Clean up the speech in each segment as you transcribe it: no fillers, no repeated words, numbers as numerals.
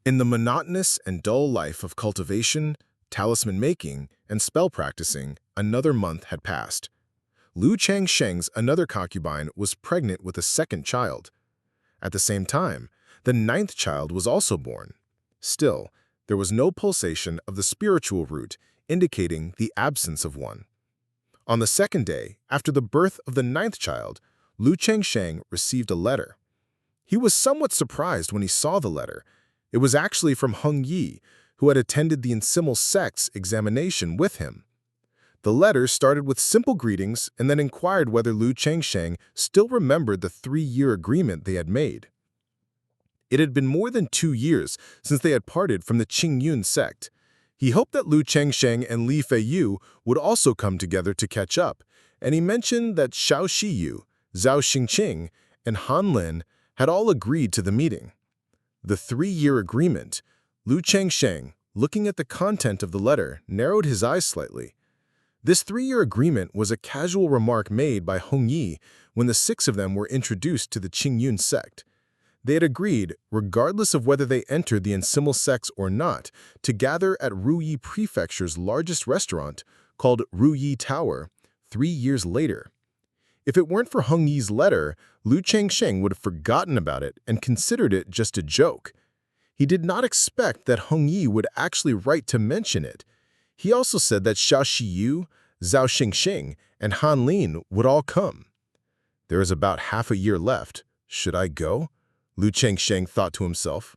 In the monotonous and dull life of cultivation, talisman making, and spell practicing, another month had passed. Lu Changsheng's another concubine was pregnant with a second child. At the same time, the ninth child was also born. Still, there was no pulsation of the spiritual root, indicating the absence of one. On the second day, after the birth of the ninth child, Lu Changsheng received a letter. He was somewhat surprised when he saw the letter. It was actually from Heng Yi, who had attended the Ensimul sect's examination with him. The letter started with simple greetings and then inquired whether Lu Changsheng still remembered the 3-year agreement they had made. It had been more than 2 years since they had parted from the Qingyun sect. He hoped that Lu Changsheng and Li Feiyu would also come together to catch up, and he mentioned that Xiao Shiyu, Zhao Xingqing, and Han Lin had all agreed to the meeting. The 3-year agreement. Lu Changsheng, looking at the content of the letter, narrowed his eyes slightly. This 3-year agreement was a casual remark made by Heng Yi when the 6 of them were introduced to the Qingyun sect. They had agreed, regardless of whether they entered the Ensimul sects or not, to gather at Ruyi Prefecture's largest restaurant, called Ruyi Tower, 3 years later. If it weren't for Heng Yi's letter, Lu Changsheng would have forgotten about it and considered it just a joke. He did not expect that Heng Yi would actually write to mention it. He also said that Xiao Shiyu, Zhao Xingqing, and Han Lin would all come. There is about half a year left. Should I go? Lu Changsheng thought to himself.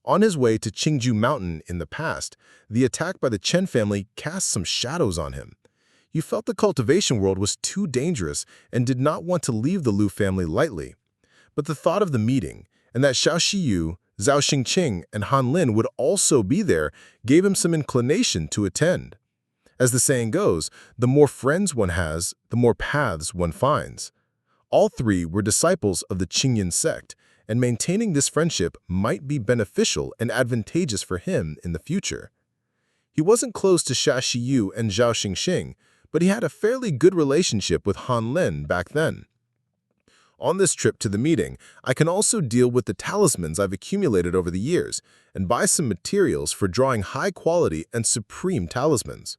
On his way to Qingju Mountain in the past, the attack by the Chen family cast some shadows on him. He felt the cultivation world was too dangerous and did not want to leave the Lu family lightly. But the thought of the meeting, and that Xiao Shiyu, Zhao Xingqing, and Han Lin would also be there gave him some inclination to attend. As the saying goes, the more friends one has, the more paths one finds. All 3 were disciples of the Qingyun sect, and maintaining this friendship might be beneficial and advantageous for him in the future. He wasn't close to Xiao Shiyu and Zhao Xingqing, but he had a fairly good relationship with Han Lin back then. On this trip to the meeting, I can also deal with the talismans I've accumulated over the years and buy some materials for drawing high-quality and supreme talismans.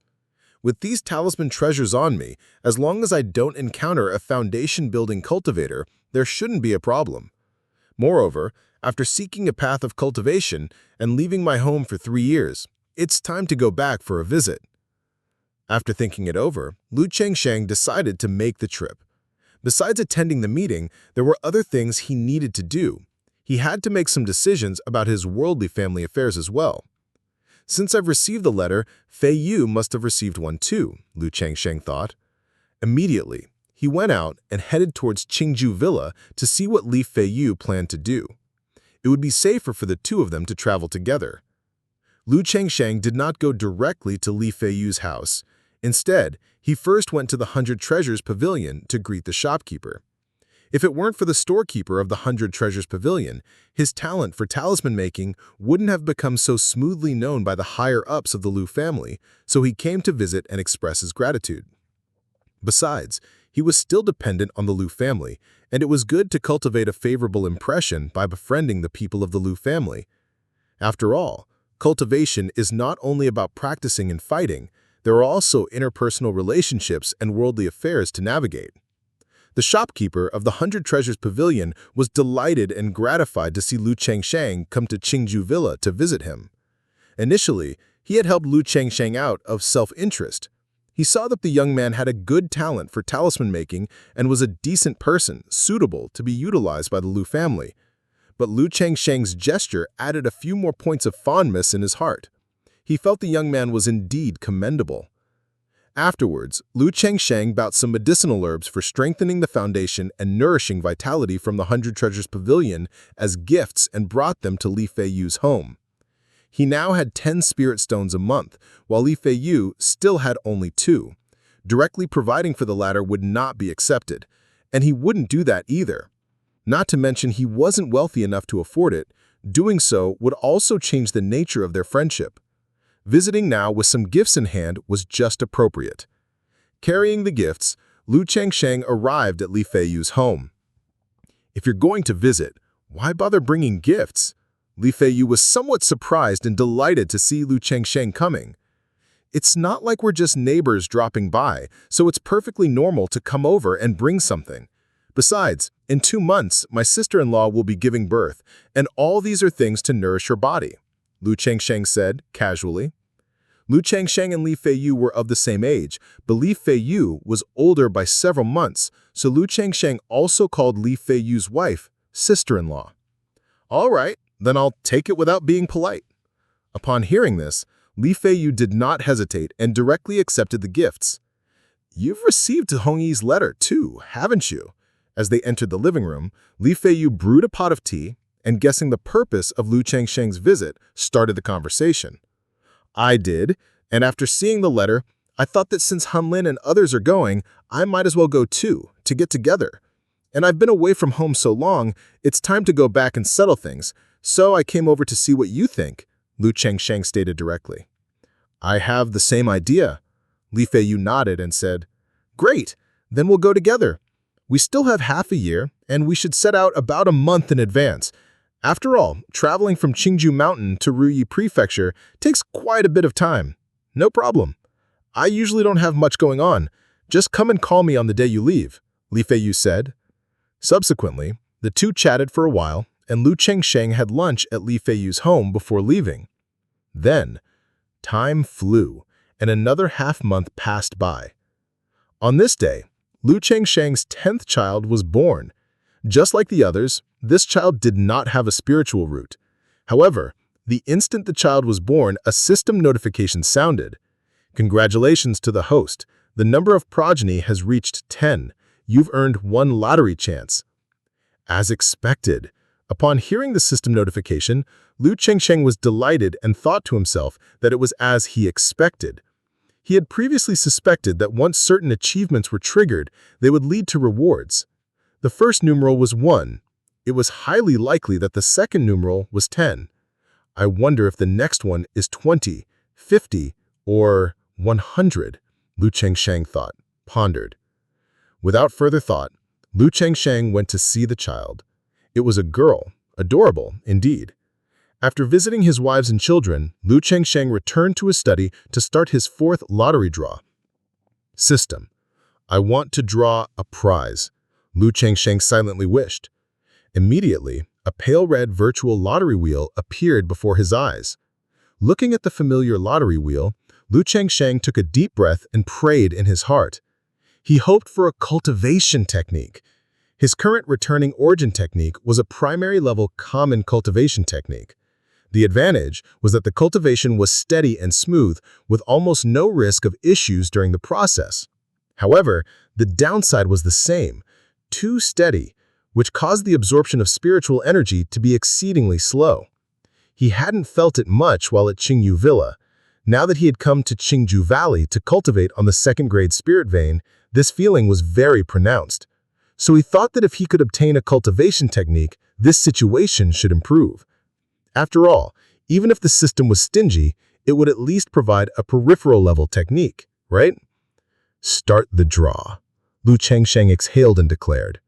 With these talisman treasures on me, as long as I don't encounter a foundation-building cultivator, there shouldn't be a problem. Moreover, after seeking a path of cultivation and leaving my home for 3 years, it's time to go back for a visit. After thinking it over, Lu Changsheng decided to make the trip. Besides attending the meeting, there were other things he needed to do. He had to make some decisions about his worldly family affairs as well. Since I've received the letter, Fei Yu must have received one too, Lu Changsheng thought. Immediately, he went out and headed towards Qingju Villa to see what Li Feiyu planned to do. It would be safer for the 2 of them to travel together. Lu Changsheng did not go directly to Li Feiyu's house. Instead, he first went to the 100 Treasures Pavilion to greet the shopkeeper. If it weren't for the storekeeper of the 100 Treasures Pavilion, his talent for talisman making wouldn't have become so smoothly known by the higher-ups of the Lu family, so he came to visit and express his gratitude. Besides, he was still dependent on the Lu family, and it was good to cultivate a favorable impression by befriending the people of the Lu family. After all, cultivation is not only about practicing and fighting, there are also interpersonal relationships and worldly affairs to navigate. The shopkeeper of the 100 Treasures Pavilion was delighted and gratified to see Lu Changsheng come to Qingju Villa to visit him. Initially, he had helped Lu Changsheng out of self-interest. He saw that the young man had a good talent for talisman making and was a decent person, suitable to be utilized by the Lu family. But Lu Changsheng's gesture added a few more points of fondness in his heart. He felt the young man was indeed commendable. Afterwards, Lu Changsheng bought some medicinal herbs for strengthening the foundation and nourishing vitality from the 100 Treasures Pavilion as gifts and brought them to Li Feiyu's home. He now had 10 spirit stones a month, while Li Feiyu still had only 2. Directly providing for the latter would not be accepted, and he wouldn't do that either. Not to mention he wasn't wealthy enough to afford it. Doing so would also change the nature of their friendship. Visiting now with some gifts in hand was just appropriate. Carrying the gifts, Lu Changsheng arrived at Li Feiyu's home. If you're going to visit, why bother bringing gifts? Li Feiyu was somewhat surprised and delighted to see Lu Chengsheng coming. It's not like we're just neighbors dropping by, so it's perfectly normal to come over and bring something. Besides, in 2 months, my sister-in-law will be giving birth, and all these are things to nourish her body, Lu Chengsheng said, casually. Lu Chengsheng and Li Feiyu were of the same age, but Li Feiyu was older by several months, so Lu Chengsheng also called Li Feiyu's wife sister-in-law. All right, then I'll take it without being polite. Upon hearing this, Li Feiyu did not hesitate and directly accepted the gifts. You've received Hongyi's letter too, haven't you? As they entered the living room, Li Feiyu brewed a pot of tea and, guessing the purpose of Lu Chengsheng's visit, started the conversation. I did, and after seeing the letter, I thought that since Hanlin and others are going, I might as well go too, to get together. And I've been away from home so long, it's time to go back and settle things, so I came over to see what you think, Lu Chengsheng stated directly. I have the same idea. Li Feiyu nodded and said, Great, then we'll go together. We still have half a year, and we should set out about a month in advance. After all, traveling from Qingju Mountain to Ruyi Prefecture takes quite a bit of time. No problem. I usually don't have much going on. Just come and call me on the day you leave, Li Feiyu said. Subsequently, the two chatted for a while, and Lu Chengsheng had lunch at Li Feiyu's home before leaving. Then, time flew, and another half-month passed by. On this day, Lu Chengsheng's 10th child was born. Just like the others, this child did not have a spiritual root. However, the instant the child was born, a system notification sounded. Congratulations to the host. The number of progeny has reached 10. You've earned 1 lottery chance. As expected, upon hearing the system notification, Lu Chengsheng was delighted and thought to himself that it was as he expected. He had previously suspected that once certain achievements were triggered, they would lead to rewards. The first numeral was 1. It was highly likely that the second numeral was 10. I wonder if the next one is 20, 50, or 100, Lu Chengsheng thought, pondered. Without further thought, Lu Chengsheng went to see the child. It was a girl, adorable indeed. After visiting his wives and children, Lu Chengsheng returned to his study to start his 4th lottery draw. System. I want to draw a prize, Lu Chengsheng silently wished. Immediately, a pale red virtual lottery wheel appeared before his eyes. Looking at the familiar lottery wheel, Lu Chengsheng took a deep breath and prayed in his heart. He hoped for a cultivation technique. His current returning origin technique was a primary-level common cultivation technique. The advantage was that the cultivation was steady and smooth, with almost no risk of issues during the process. However, the downside was the same, too steady, which caused the absorption of spiritual energy to be exceedingly slow. He hadn't felt it much while at Qingyu Villa. Now that he had come to Qingju Valley to cultivate on the 2nd grade spirit vein, this feeling was very pronounced. So he thought that if he could obtain a cultivation technique, this situation should improve. After all, even if the system was stingy, it would at least provide a peripheral-level technique, right? Start the draw, Lu Chengsheng exhaled and declared.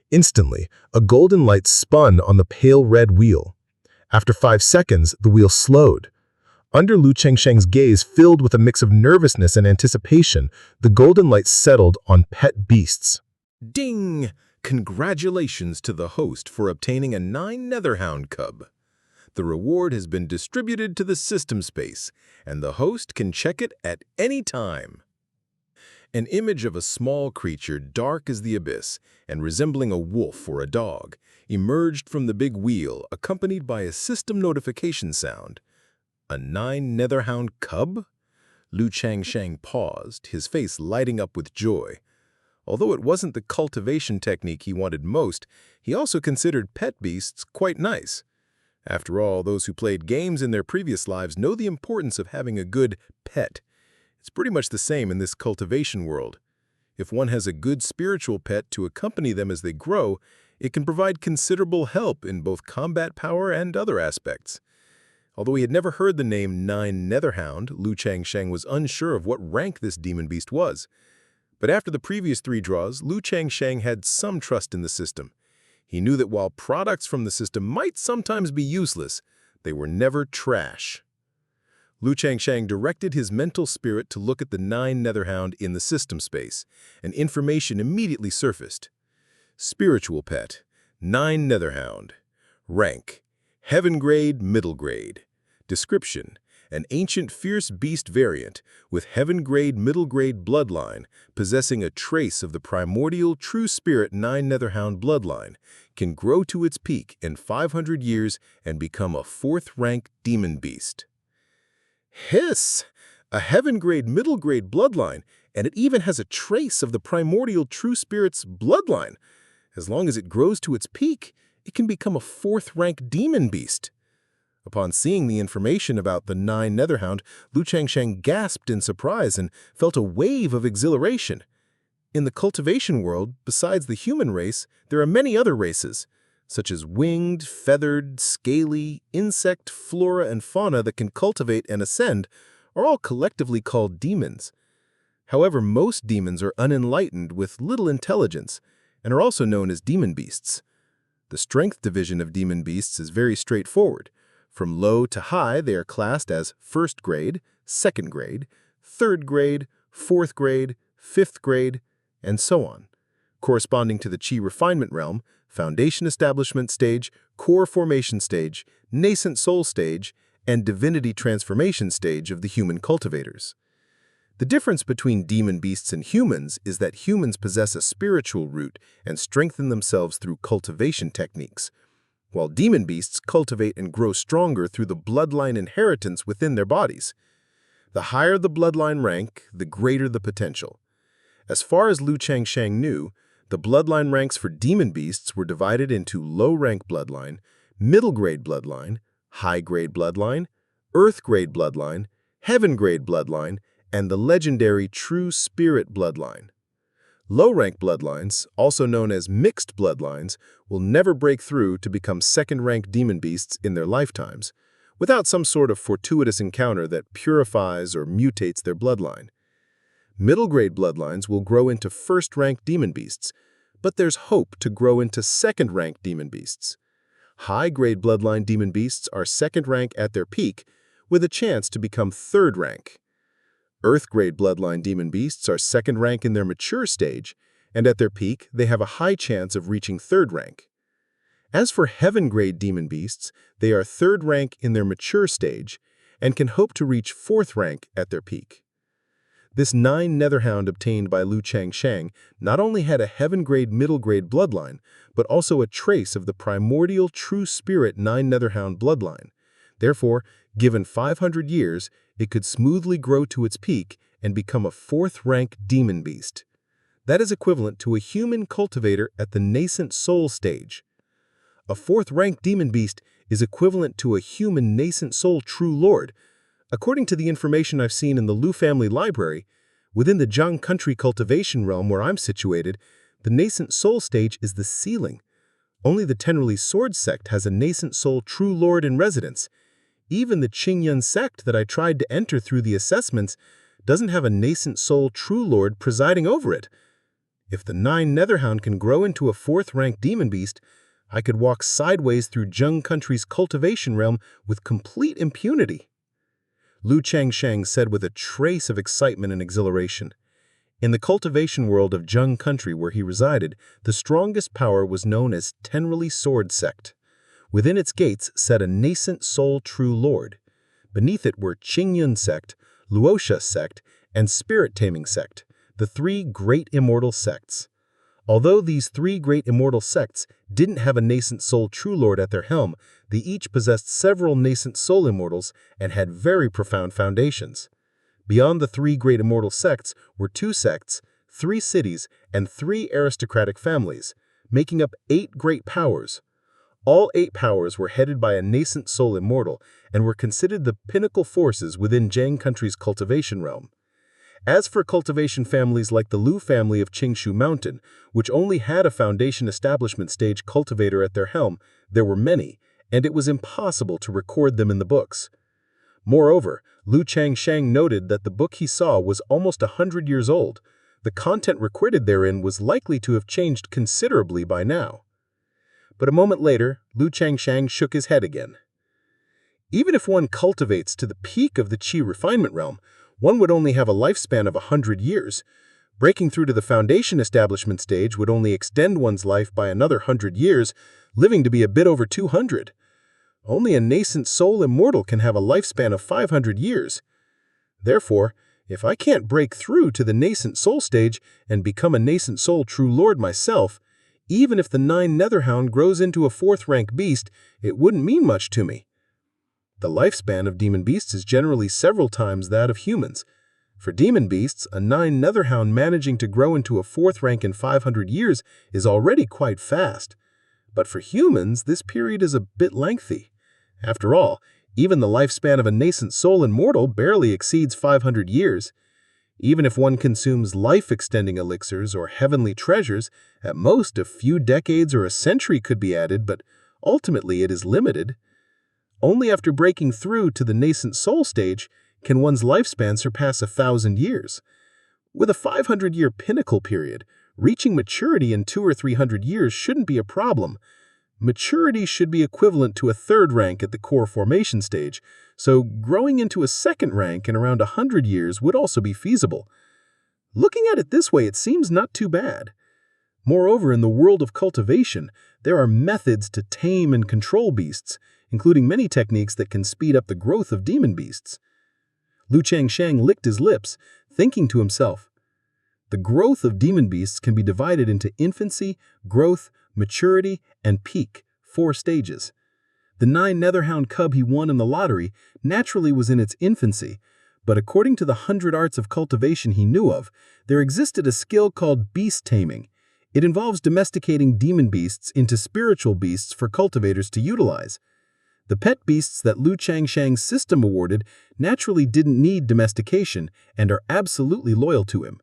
Instantly, a golden light spun on the pale red wheel. After 5 seconds, the wheel slowed. Under Lu Chengsheng's gaze filled with a mix of nervousness and anticipation, the golden light settled on pet beasts. Ding! Congratulations to the host for obtaining a 9 Netherhound cub. The reward has been distributed to the system space, and the host can check it at any time. An image of a small creature dark as the abyss and resembling a wolf or a dog emerged from the big wheel, accompanied by a system notification sound. A 9 Netherhound cub? Lu Chengsheng paused, his face lighting up with joy. Although it wasn't the cultivation technique he wanted most, he also considered pet beasts quite nice. After all, those who played games in their previous lives know the importance of having a good pet. It's pretty much the same in this cultivation world. If one has a good spiritual pet to accompany them as they grow, it can provide considerable help in both combat power and other aspects. Although he had never heard the name 9 Netherhound, Lu Chengsheng was unsure of what rank this demon beast was. But after the previous 3 draws, Lu Chengsheng had some trust in the system. He knew that while products from the system might sometimes be useless, they were never trash. Lu Changsheng directed his mental spirit to look at the 9 Netherhound in the system space, and information immediately surfaced. Spiritual pet, 9 Netherhound. Rank, Heaven Grade, Middle Grade. Description, an ancient fierce beast variant with Heaven Grade, Middle Grade bloodline, possessing a trace of the primordial true spirit 9 Netherhound bloodline, can grow to its peak in 500 years and become a 4th-rank demon beast. Hiss! A Heaven Grade, Middle Grade bloodline, and it even has a trace of the primordial true spirit's bloodline. As long as it grows to its peak, it can become a 4th-rank demon beast. Upon seeing the information about the 9 Netherhound, Lu Changsheng gasped in surprise and felt a wave of exhilaration. In the cultivation world, besides the human race, there are many other races, such as winged, feathered, scaly, insect, flora, and fauna that can cultivate and ascend, are all collectively called demons. However, most demons are unenlightened with little intelligence and are also known as demon beasts. The strength division of demon beasts is very straightforward. From low to high, they are classed as 1st grade, 2nd grade, 3rd grade, 4th grade, 5th grade, and so on, corresponding to the Qi refinement realm, foundation establishment stage, core formation stage, nascent soul stage, and divinity transformation stage of the human cultivators. The difference between demon beasts and humans is that humans possess a spiritual root and strengthen themselves through cultivation techniques, while demon beasts cultivate and grow stronger through the bloodline inheritance within their bodies. The higher the bloodline rank, the greater the potential. As far as Lu Changsheng knew, the bloodline ranks for demon beasts were divided into low-rank bloodline, middle-grade bloodline, high-grade bloodline, earth-grade bloodline, heaven-grade bloodline, and the legendary true spirit bloodline. Low-rank bloodlines, also known as mixed bloodlines, will never break through to become 2nd-rank demon beasts in their lifetimes, without some sort of fortuitous encounter that purifies or mutates their bloodline. Middle-grade bloodlines will grow into 1st-rank demon beasts, but there's hope to grow into 2nd-rank demon beasts. High-grade bloodline demon beasts are 2nd rank at their peak, with a chance to become 3rd rank. Earth-grade bloodline demon beasts are 2nd rank in their mature stage, and at their peak, they have a high chance of reaching 3rd rank. As for heaven-grade demon beasts, they are 3rd rank in their mature stage, and can hope to reach 4th rank at their peak. This 9 Netherhound obtained by Lu Changsheng not only had a heaven-grade middle-grade bloodline, but also a trace of the primordial true spirit 9 Netherhound bloodline. Therefore, given 500 years, it could smoothly grow to its peak and become a 4th-rank demon beast. That is equivalent to a human cultivator at the nascent soul stage. A 4th-rank demon beast is equivalent to a human nascent soul true lord. According to the information I've seen in the Lu family library, within the Zhang country cultivation realm where I'm situated, the nascent soul stage is the ceiling. Only the Tenrili Sword sect has a nascent soul true lord in residence. Even the Qingyun sect that I tried to enter through the assessments doesn't have a nascent soul true lord presiding over it. If the 9 Netherhound can grow into a 4th-rank demon beast, I could walk sideways through Zhang country's cultivation realm with complete impunity. Lu Changsheng said with a trace of excitement and exhilaration. In the cultivation world of Zhang country where he resided, the strongest power was known as Tenrili Sword sect. Within its gates sat a nascent soul true lord. Beneath it were Qingyun sect, Luosha sect, and Spirit Taming sect, the 3 great immortal sects. Although these 3 great immortal sects didn't have a nascent soul true lord at their helm, they each possessed several nascent soul immortals and had very profound foundations. Beyond the 3 great immortal sects were 2 sects, 3 cities, and 3 aristocratic families, making up 8 great powers. All 8 powers were headed by a nascent soul immortal and were considered the pinnacle forces within Zhang country's cultivation realm. As for cultivation families like the Lu family of Qingshu Mountain, which only had a foundation establishment stage cultivator at their helm, there were many, and it was impossible to record them in the books. Moreover, Lu Changsheng noted that the book he saw was almost 100 years old. The content recorded therein was likely to have changed considerably by now. But a moment later, Lu Changsheng shook his head again. Even if one cultivates to the peak of the qi refinement realm, one would only have a lifespan of 100 years. Breaking through to the foundation establishment stage would only extend one's life by another 100 years, living to be a bit over 200. Only a nascent soul immortal can have a lifespan of 500 years. Therefore, if I can't break through to the nascent soul stage and become a nascent soul true lord myself, even if the 9 Netherhound grows into a 4th-rank beast, it wouldn't mean much to me. The lifespan of demon beasts is generally several times that of humans. For demon beasts, a 9 Netherhound managing to grow into a 4th rank in 500 years is already quite fast. But for humans, this period is a bit lengthy. After all, even the lifespan of a nascent soul immortal barely exceeds 500 years. Even if one consumes life-extending elixirs or heavenly treasures, at most a few decades or a century could be added, but ultimately it is limited. Only after breaking through to the nascent soul stage can one's lifespan surpass 1,000 years. With a 500-year pinnacle period, reaching maturity in 200 or 300 years shouldn't be a problem. Maturity should be equivalent to a 3rd rank at the core formation stage, so growing into a 2nd rank in around 100 years would also be feasible. Looking at it this way, it seems not too bad. Moreover, in the world of cultivation, there are methods to tame and control beasts, including many techniques that can speed up the growth of demon beasts. Lu Changsheng licked his lips, thinking to himself, the growth of demon beasts can be divided into infancy, growth, maturity, and peak, 4 stages. The 9 Netherhound cub he won in the lottery naturally was in its infancy, but according to the 100 arts of cultivation he knew of, there existed a skill called beast taming. It involves domesticating demon beasts into spiritual beasts for cultivators to utilize. The pet beasts that Lu Changsheng's system awarded naturally didn't need domestication and are absolutely loyal to him.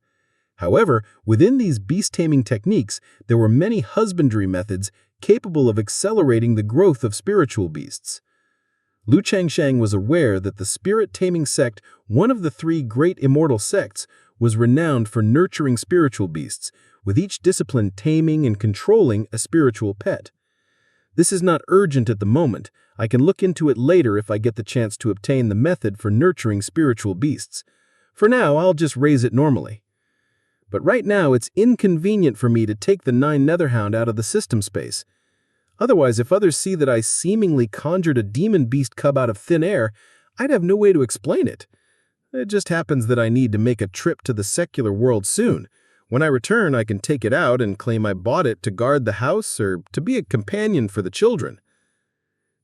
However, within these beast-taming techniques, there were many husbandry methods capable of accelerating the growth of spiritual beasts. Lu Changsheng was aware that the spirit-taming sect, one of the 3 great immortal sects, was renowned for nurturing spiritual beasts, with each discipline taming and controlling a spiritual pet. This is not urgent at the moment. I can look into it later if I get the chance to obtain the method for nurturing spiritual beasts. For now, I'll just raise it normally. But right now, it's inconvenient for me to take the 9 Netherhound out of the system space. Otherwise, if others see that I seemingly conjured a demon beast cub out of thin air, I'd have no way to explain it. It just happens that I need to make a trip to the secular world soon. When I return, I can take it out and claim I bought it to guard the house or to be a companion for the children.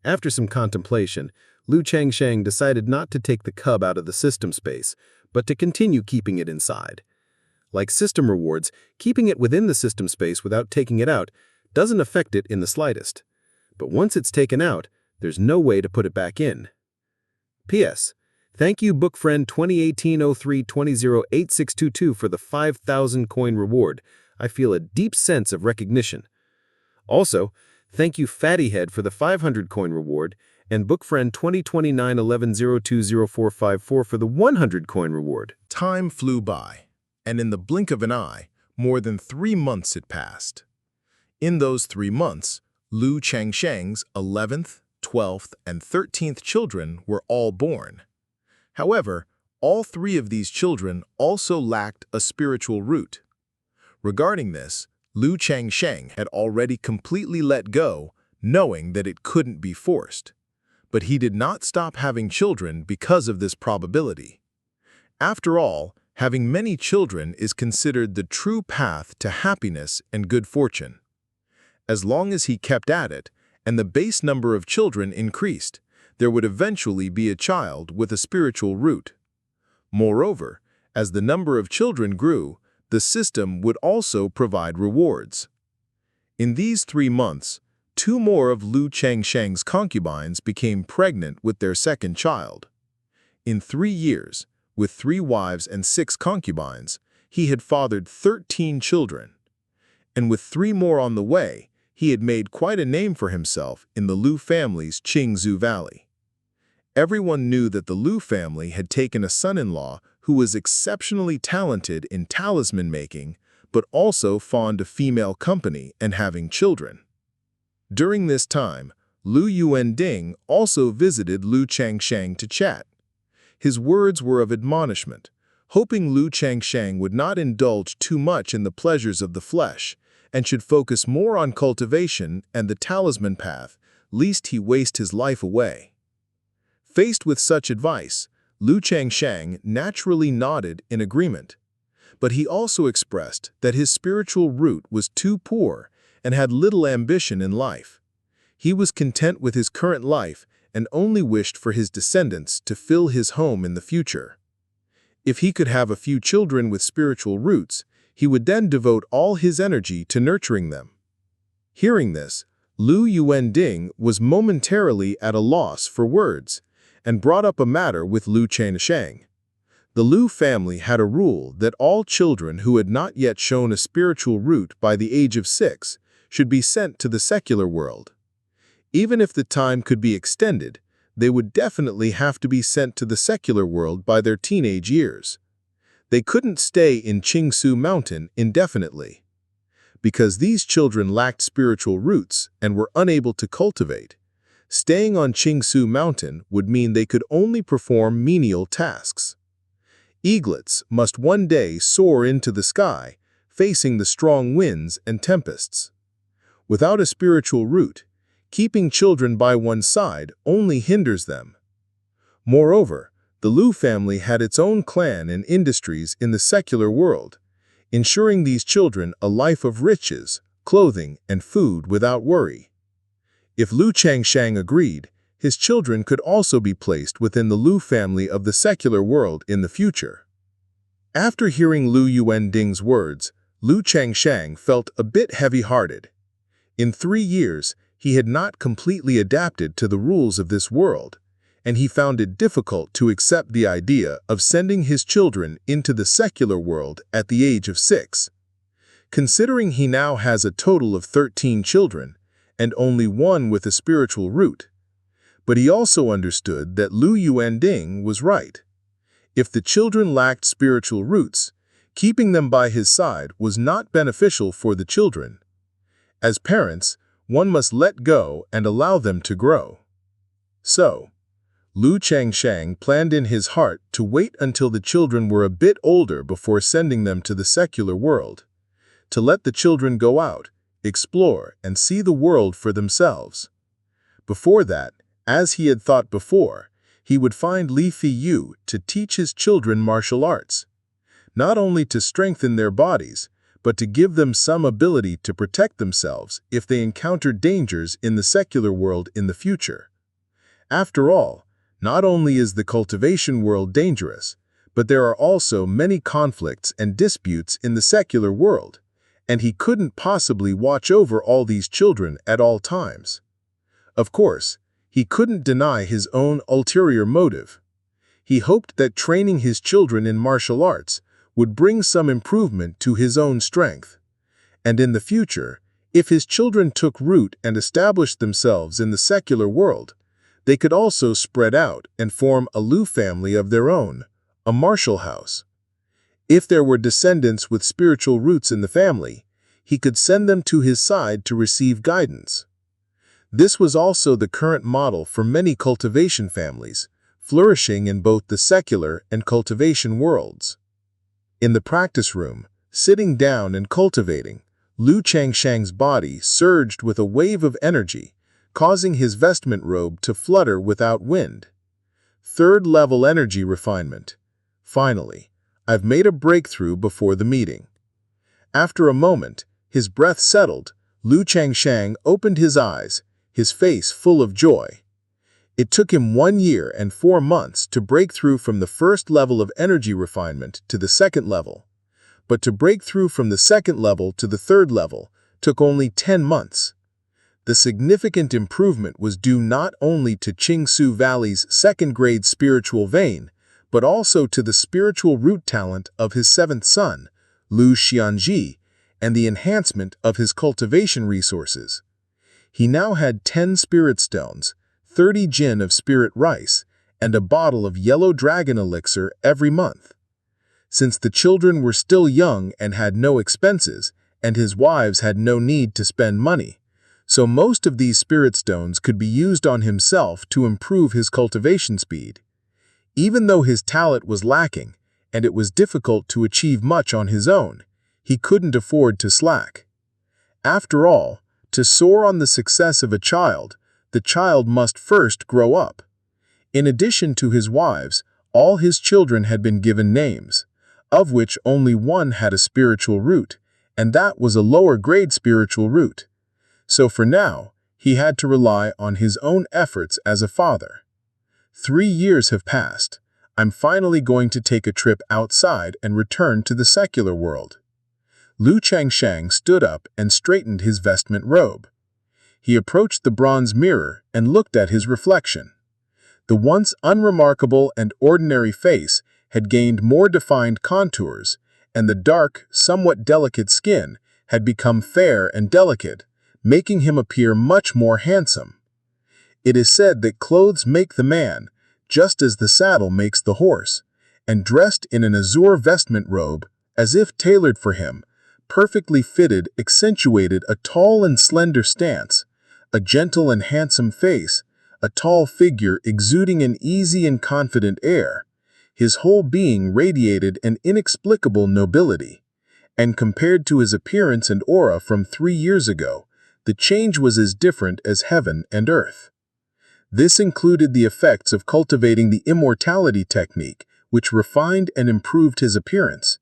After some contemplation, Lu Changsheng decided not to take the cub out of the system space, but to continue keeping it inside. Like system rewards, keeping it within the system space without taking it out doesn't affect it in the slightest. But once it's taken out, there's no way to put it back in. P.S. Thank you, bookfriend 2018-03-208622 for the 5,000 coin reward. I feel a deep sense of recognition. Also, thank you, Fattyhead, for the 500 coin reward, and bookfriend 2029-11020454 for the 100 coin reward. Time flew by, and in the blink of an eye, more than 3 months had passed. In those 3 months, Lu Changsheng's 11th, 12th, and 13th children were all born. However, all 3 of these children also lacked a spiritual root. Regarding this, Lu Changsheng had already completely let go, knowing that it couldn't be forced. But he did not stop having children because of this probability. After all, having many children is considered the true path to happiness and good fortune. As long as he kept at it, and the base number of children increased, there would eventually be a child with a spiritual root. Moreover, as the number of children grew, the system would also provide rewards. In these 3 months, 2 more of Lu Changsheng's concubines became pregnant with their 2nd child. In 3 years, with 3 wives and 6 concubines, he had fathered 13 children. And with 3 more on the way, he had made quite a name for himself in the Lu family's Qingzhou Valley. Everyone knew that the Lu family had taken a son-in-law who was exceptionally talented in talisman making, but also fond of female company and having children. During this time, Lu Yuanding also visited Lu Changsheng to chat. His words were of admonishment, hoping Lu Changsheng would not indulge too much in the pleasures of the flesh and should focus more on cultivation and the talisman path, lest he waste his life away. Faced with such advice, Lu Changsheng naturally nodded in agreement. But he also expressed that his spiritual root was too poor and had little ambition in life. He was content with his current life and only wished for his descendants to fill his home in the future. If he could have a few children with spiritual roots, he would then devote all his energy to nurturing them. Hearing this, Lu Yuanding was momentarily at a loss for words and brought up a matter with Lu Changsheng. The Lu family had a rule that all children who had not yet shown a spiritual root by the age of 6 should be sent to the secular world. Even if the time could be extended, they would definitely have to be sent to the secular world by their teenage years. They couldn't stay in Qingsu Mountain indefinitely. Because these children lacked spiritual roots and were unable to cultivate, staying on Qingsu Mountain would mean they could only perform menial tasks. Eaglets must one day soar into the sky, facing the strong winds and tempests. Without a spiritual root, keeping children by one side only hinders them. Moreover, the Lu family had its own clan and industries in the secular world, ensuring these children a life of riches, clothing, and food without worry. If Lu Changsheng agreed, his children could also be placed within the Lu family of the secular world in the future. After hearing Lu Yuanding's words, Lu Changsheng felt a bit heavy-hearted. In 3 years, he had not completely adapted to the rules of this world, and he found it difficult to accept the idea of sending his children into the secular world at the age of 6. Considering he now has a total of 13 children, and only one with a spiritual root. But he also understood that Lu Yuanding was right. If the children lacked spiritual roots, keeping them by his side was not beneficial for the children. As parents, one must let go and allow them to grow. So, Lu Changsheng planned in his heart to wait until the children were a bit older before sending them to the secular world, to let the children go out, explore, and see the world for themselves. Before that, as he had thought before, he would find Li Fiyu to teach his children martial arts, not only to strengthen their bodies, but to give them some ability to protect themselves if they encounter dangers in the secular world in the future. After all, not only is the cultivation world dangerous, but there are also many conflicts and disputes in the secular world, and he couldn't possibly watch over all these children at all times. Of course, he couldn't deny his own ulterior motive. He hoped that training his children in martial arts would bring some improvement to his own strength. And in the future, if his children took root and established themselves in the secular world, they could also spread out and form a Lu family of their own, a martial house. If there were descendants with spiritual roots in the family, he could send them to his side to receive guidance. This was also the current model for many cultivation families, flourishing in both the secular and cultivation worlds. In the practice room, sitting down and cultivating, Lu Changsheng's body surged with a wave of energy, causing his vestment robe to flutter without wind. Third-level energy refinement. Finally, I've made a breakthrough before the meeting. After a moment, his breath settled, Lu Changsheng opened his eyes, his face full of joy. It took him 1 year and 4 months to break through from the first level of energy refinement to the second level. But to break through from the second level to the third level took only 10 months. The significant improvement was due not only to Qingsu Valley's second-grade spiritual vein, but also to the spiritual root talent of his 7th son, Lu Xianji, and the enhancement of his cultivation resources. He now had 10 spirit stones, 30 jin of spirit rice, and a bottle of yellow dragon elixir every month. Since the children were still young and had no expenses, and his wives had no need to spend money, so most of these spirit stones could be used on himself to improve his cultivation speed. Even though his talent was lacking, and it was difficult to achieve much on his own, he couldn't afford to slack. After all, to soar on the success of a child, the child must first grow up. In addition to his wives, all his children had been given names, of which only one had a spiritual root, and that was a lower-grade spiritual root. So for now, he had to rely on his own efforts as a father. 3 years have passed. I'm finally going to take a trip outside and return to the secular world. Lu Changsheng stood up and straightened his vestment robe. He approached the bronze mirror and looked at his reflection. The once unremarkable and ordinary face had gained more defined contours, and the dark, somewhat delicate skin had become fair and delicate, making him appear much more handsome. It is said that clothes make the man, just as the saddle makes the horse, and dressed in an azure vestment robe, as if tailored for him, perfectly fitted accentuated a tall and slender stance, a gentle and handsome face, a tall figure exuding an easy and confident air. His whole being radiated an inexplicable nobility, and compared to his appearance and aura from 3 years ago, the change was as different as heaven and earth. This included the effects of cultivating the immortality technique, which refined and improved his appearance.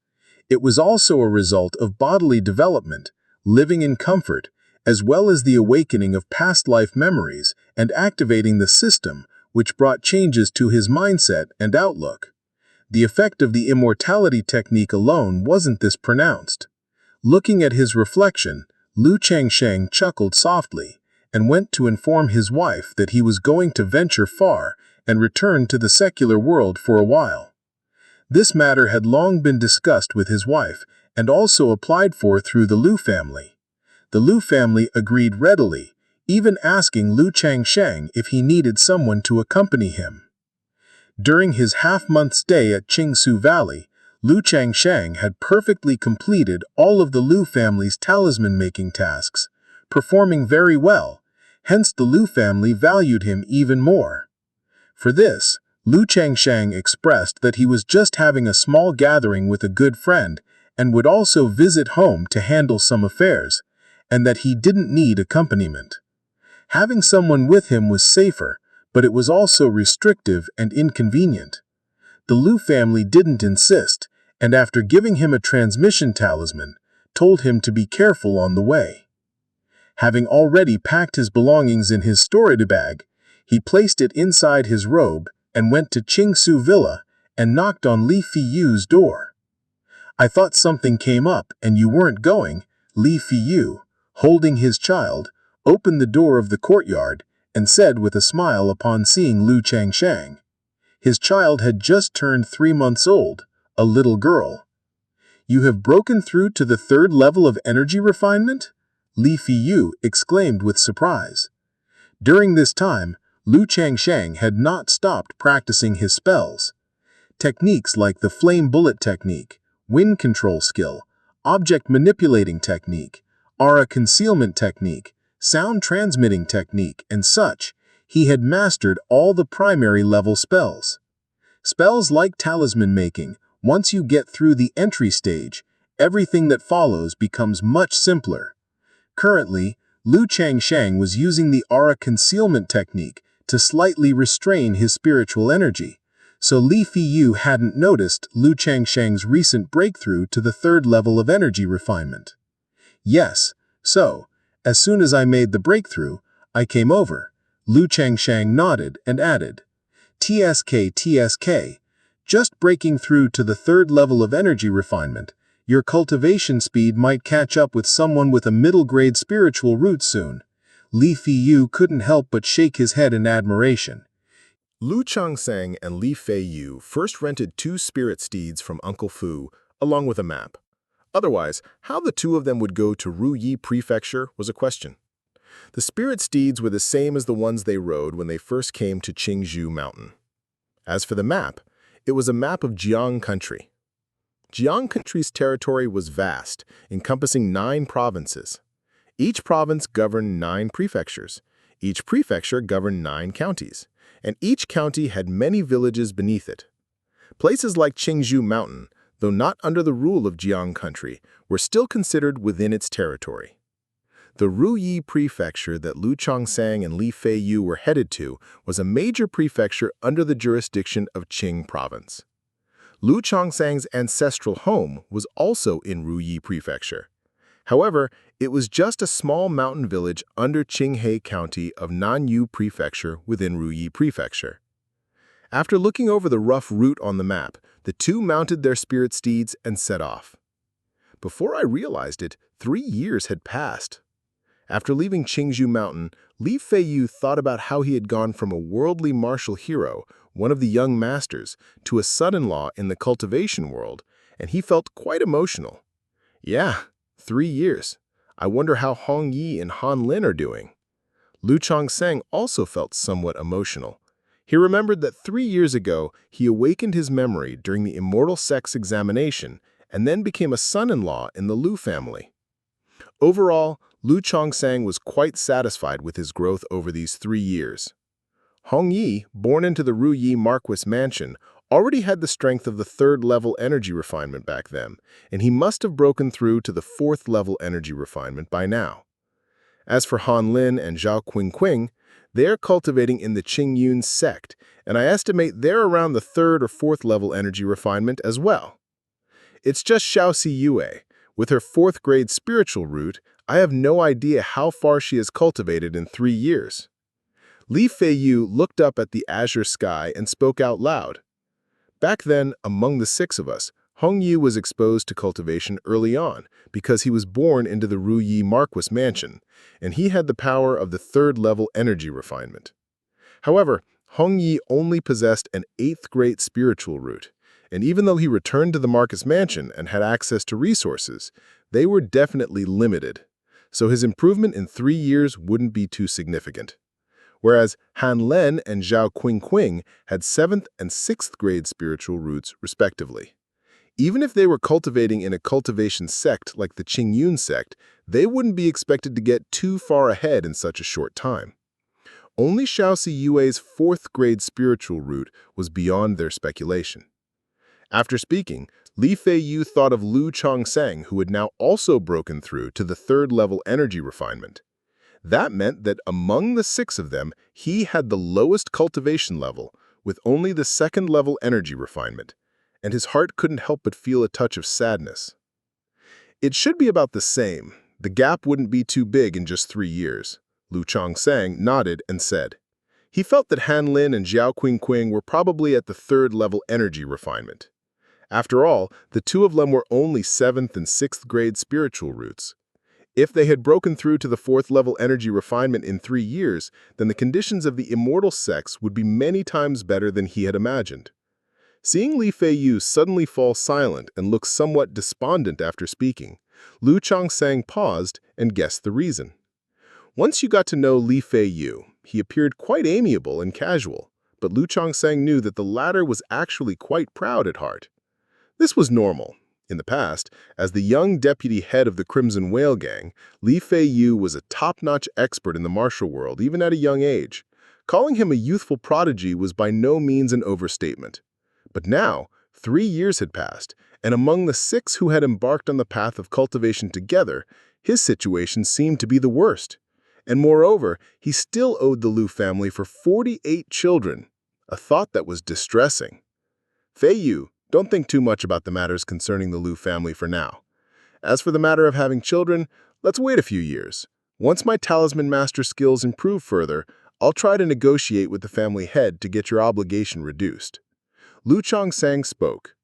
It was also a result of bodily development, living in comfort, as well as the awakening of past life memories and activating the system, which brought changes to his mindset and outlook. The effect of the immortality technique alone wasn't this pronounced. Looking at his reflection, Lu Changsheng chuckled softly and went to inform his wife that he was going to venture far and return to the secular world for a while. This matter had long been discussed with his wife and also applied for through the Lu family. The Lu family agreed readily, even asking Lu Changsheng if he needed someone to accompany him. During his half-month stay at Qingsu Valley, Lu Changsheng had perfectly completed all of the Lu family's talisman-making tasks, performing very well, hence the Lu family valued him even more. For this, Lu Changsheng expressed that he was just having a small gathering with a good friend and would also visit home to handle some affairs, and that he didn't need accompaniment. Having someone with him was safer, but it was also restrictive and inconvenient. The Lu family didn't insist, and after giving him a transmission talisman, told him to be careful on the way. Having already packed his belongings in his storage bag, he placed it inside his robe and went to Qingsu Villa and knocked on Li Fiyu's door. "I thought something came up and you weren't going." Li Fiyu, holding his child, opened the door of the courtyard and said with a smile upon seeing Lu Changsheng. His child had just turned 3 months old, a little girl. "You have broken through to the 3rd level of energy refinement?" Li Fiyu exclaimed with surprise. During this time, Lu Changsheng had not stopped practicing his spells. Techniques like the flame bullet technique, wind control skill, object manipulating technique, aura concealment technique, sound transmitting technique, and such, he had mastered all the primary level spells. Spells like talisman making, once you get through the entry stage, everything that follows becomes much simpler. Currently, Lu Changsheng was using the aura concealment technique to slightly restrain his spiritual energy, so Li Fiyu hadn't noticed Lu Changsheng's recent breakthrough to the 3rd level of energy refinement. "Yes, so, as soon as I made the breakthrough, I came over." Lu Changsheng nodded and added, TSK, just breaking through to the 3rd level of energy refinement. Your cultivation speed might catch up with someone with a middle-grade spiritual root soon." Li Fiyu couldn't help but shake his head in admiration. Lu Changsheng and Li Feiyu first rented 2 spirit steeds from Uncle Fu, along with a map. Otherwise, how the 2 of them would go to Ruyi Prefecture was a question. The spirit steeds were the same as the ones they rode when they first came to Qingzhou Mountain. As for the map, it was a map of Jiang Country. Jiang Country's territory was vast, encompassing 9 provinces. Each province governed 9 prefectures. Each prefecture governed 9 counties, and each county had many villages beneath it. Places like Qingzhou Mountain, though not under the rule of Jiang country, were still considered within its territory. The Ruyi prefecture that Lu Chongsang and Li Feiyu were headed to was a major prefecture under the jurisdiction of Qing province. Lu Chongsang's ancestral home was also in Ruyi prefecture. However, it was just a small mountain village under Qinghai County of Nanyu Prefecture within Ruyi Prefecture. After looking over the rough route on the map, the two mounted their spirit steeds and set off. Before I realized it, 3 years had passed. After leaving Qingzhou Mountain, Li Feiyu thought about how he had gone from a worldly martial hero, one of the young masters, to a son-in-law in the cultivation world, and he felt quite emotional. Yeah, 3 years. I wonder how Hong Yi and Han Lin are doing. Lu Chongsang also felt somewhat emotional. He remembered that 3 years ago, he awakened his memory during the immortal sex examination and then became a son-in-law in the Lu family. Overall, Lu Chongsang was quite satisfied with his growth over these 3 years. Hong Yi, born into the Ruyi Marquis mansion, already had the strength of the 3rd-level energy refinement back then, and he must have broken through to the 4th-level energy refinement by now. As for Han Lin and Zhao Qingqing, they are cultivating in the Qingyun sect, and I estimate they're around the 3rd or 4th-level energy refinement as well. It's just Xiaoxi Yue. With her 4th-grade spiritual root, I have no idea how far she has cultivated in 3 years. Li Feiyu looked up at the azure sky and spoke out loud. Back then, among the 6 of us, Hong Yi was exposed to cultivation early on because he was born into the Ruyi Marquis mansion, and he had the power of the 3rd-level energy refinement. However, Hong Yi only possessed an 8th-grade spiritual root, and even though he returned to the Marquis mansion and had access to resources, they were definitely limited, so his improvement in 3 years wouldn't be too significant. Whereas Han Len and Zhao Qingqing had 7th and 6th grade spiritual roots, respectively. Even if they were cultivating in a cultivation sect like the Qingyun sect, they wouldn't be expected to get too far ahead in such a short time. Only Xiaoxi Yue's 4th grade spiritual root was beyond their speculation. After speaking, Li Feiyu thought of Lu Chongsang, who had now also broken through to the 3rd-level energy refinement. That meant that among the 6 of them, he had the lowest cultivation level, with only the 2nd-level energy refinement, and his heart couldn't help but feel a touch of sadness. It should be about the same. The gap wouldn't be too big in just 3 years. Lu Chongsang nodded and said. He felt that Han Lin and Zhao Qingqing were probably at the 3rd-level energy refinement. After all, the 2 of them were only 7th and 6th grade spiritual roots. If they had broken through to the 4th-level energy refinement in 3 years, then the conditions of the immortal sex would be many times better than he had imagined. Seeing Li Feiyu suddenly fall silent and look somewhat despondent after speaking, Lu Chongsang paused and guessed the reason. Once you got to know Li Feiyu, he appeared quite amiable and casual, but Lu Chongsang knew that the latter was actually quite proud at heart. This was normal. In the past, as the young deputy head of the Crimson Whale Gang, Li Feiyu was a top-notch expert in the martial world even at a young age. Calling him a youthful prodigy was by no means an overstatement. But now, 3 years had passed, and among the 6 who had embarked on the path of cultivation together, his situation seemed to be the worst. And moreover, he still owed the Lu family for 48 children, a thought that was distressing. Feiyu, don't think too much about the matters concerning the Lu family for now. As for the matter of having children, let's wait a few years. Once my talisman master skills improve further, I'll try to negotiate with the family head to get your obligation reduced. Lu Chongsang spoke.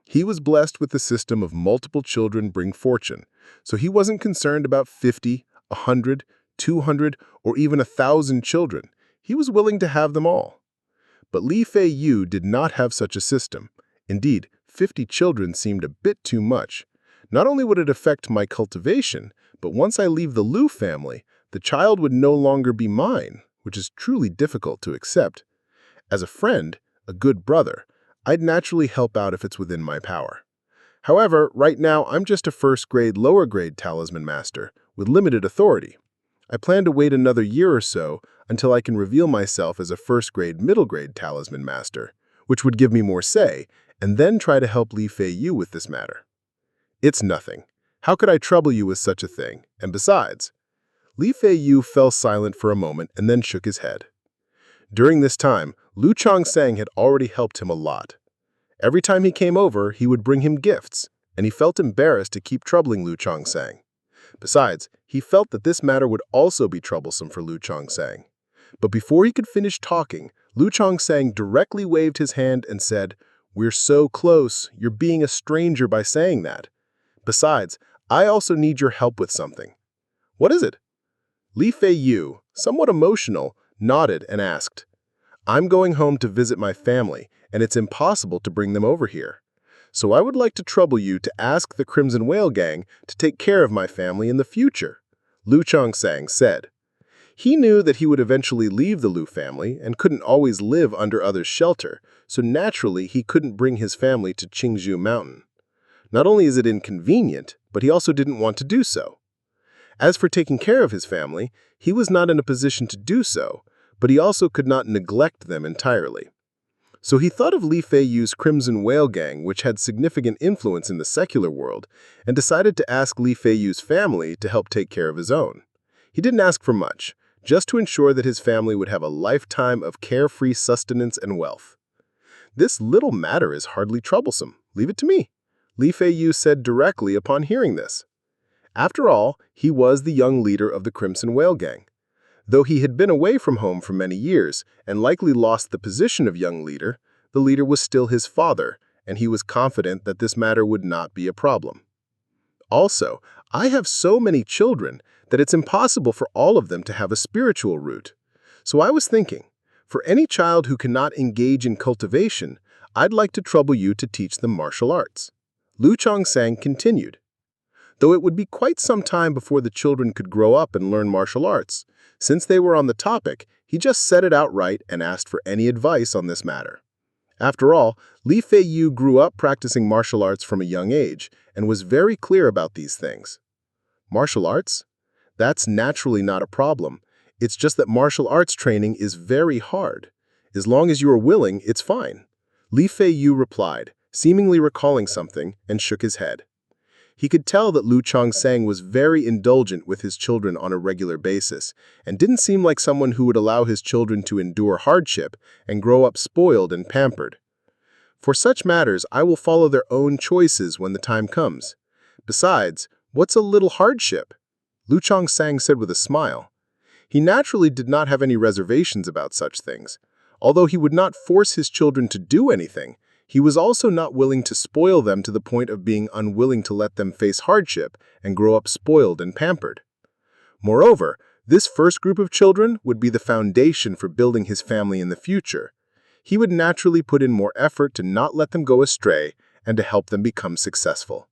He was blessed with the system of multiple children bring fortune, so he wasn't concerned about 50, 100, 200, or even 1,000 children. He was willing to have them all. But Li Feiyu did not have such a system. Indeed, 50 children seemed a bit too much. Not only would it affect my cultivation, but once I leave the Lu family, the child would no longer be mine, which is truly difficult to accept. As a friend, a good brother, I'd naturally help out if it's within my power. However, right now I'm just a 1st-grade, lower-grade talisman master, with limited authority. I plan to wait another year or so until I can reveal myself as a first-grade, middle-grade talisman master, which would give me more say, and then try to help Li Fei Yu with this matter. It's nothing. How could I trouble you with such a thing? And besides, Li Fei Yu fell silent for a moment and then shook his head. During this time, Lu Chongsang had already helped him a lot. Every time he came over, he would bring him gifts, and he felt embarrassed to keep troubling Lu Chongsang. Besides, he felt that this matter would also be troublesome for Lu Chongsang. But before he could finish talking, Lu Chongsang directly waved his hand and said, "We're so close, you're being a stranger by saying that. Besides, I also need your help with something." "What is it?" Li Fei Yu, somewhat emotional, nodded and asked, "I'm going home to visit my family, and it's impossible to bring them over here. So I would like to trouble you to ask the Crimson Whale Gang to take care of my family in the future," Lu Chongsang said. He knew that he would eventually leave the Lu family and couldn't always live under others' shelter, so naturally he couldn't bring his family to Qingzhou Mountain. Not only is it inconvenient, but he also didn't want to do so. As for taking care of his family, he was not in a position to do so, but he also could not neglect them entirely. So he thought of Li Fei Yu's Crimson Whale Gang, which had significant influence in the secular world, and decided to ask Li Fei Yu's family to help take care of his own. He didn't ask for much, just to ensure that his family would have a lifetime of carefree sustenance and wealth. "This little matter is hardly troublesome. Leave it to me," Li Fei Yu said directly upon hearing this. After all, he was the young leader of the Crimson Whale Gang. Though he had been away from home for many years and likely lost the position of young leader, the leader was still his father, and he was confident that this matter would not be a problem. "Also, I have so many children that it's impossible for all of them to have a spiritual root. So I was thinking, for any child who cannot engage in cultivation, I'd like to trouble you to teach them martial arts," Lu Chongsang continued. Though it would be quite some time before the children could grow up and learn martial arts, since they were on the topic, he just said it outright and asked for any advice on this matter. After all, Li Fei Yu grew up practicing martial arts from a young age and was very clear about these things. Martial arts? That's naturally not a problem. It's just that martial arts training is very hard. As long as you are willing, it's fine. Li Fei Yu replied, seemingly recalling something, and shook his head. He could tell that Lu Chongsang was very indulgent with his children on a regular basis, and didn't seem like someone who would allow his children to endure hardship and grow up spoiled and pampered. "For such matters, I will follow their own choices when the time comes. Besides, what's a little hardship?" Lu Chongsang said with a smile. He naturally did not have any reservations about such things. Although he would not force his children to do anything, he was also not willing to spoil them to the point of being unwilling to let them face hardship and grow up spoiled and pampered. Moreover, this first group of children would be the foundation for building his family in the future. He would naturally put in more effort to not let them go astray and to help them become successful.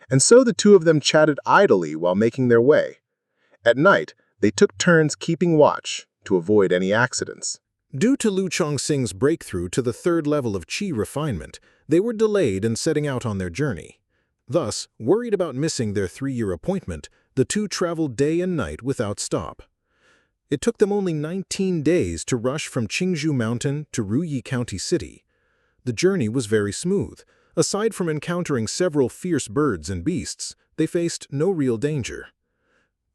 And so the two of them chatted idly while making their way. At night, they took turns keeping watch to avoid any accidents. Due to Lu Chongsing's breakthrough to the third level of qi refinement, they were delayed in setting out on their journey. Thus, worried about missing their 3-year appointment, the two traveled day and night without stop. It took them only 19 days to rush from Qingzhou Mountain to Ruyi County City. The journey was very smooth. Aside from encountering several fierce birds and beasts, they faced no real danger.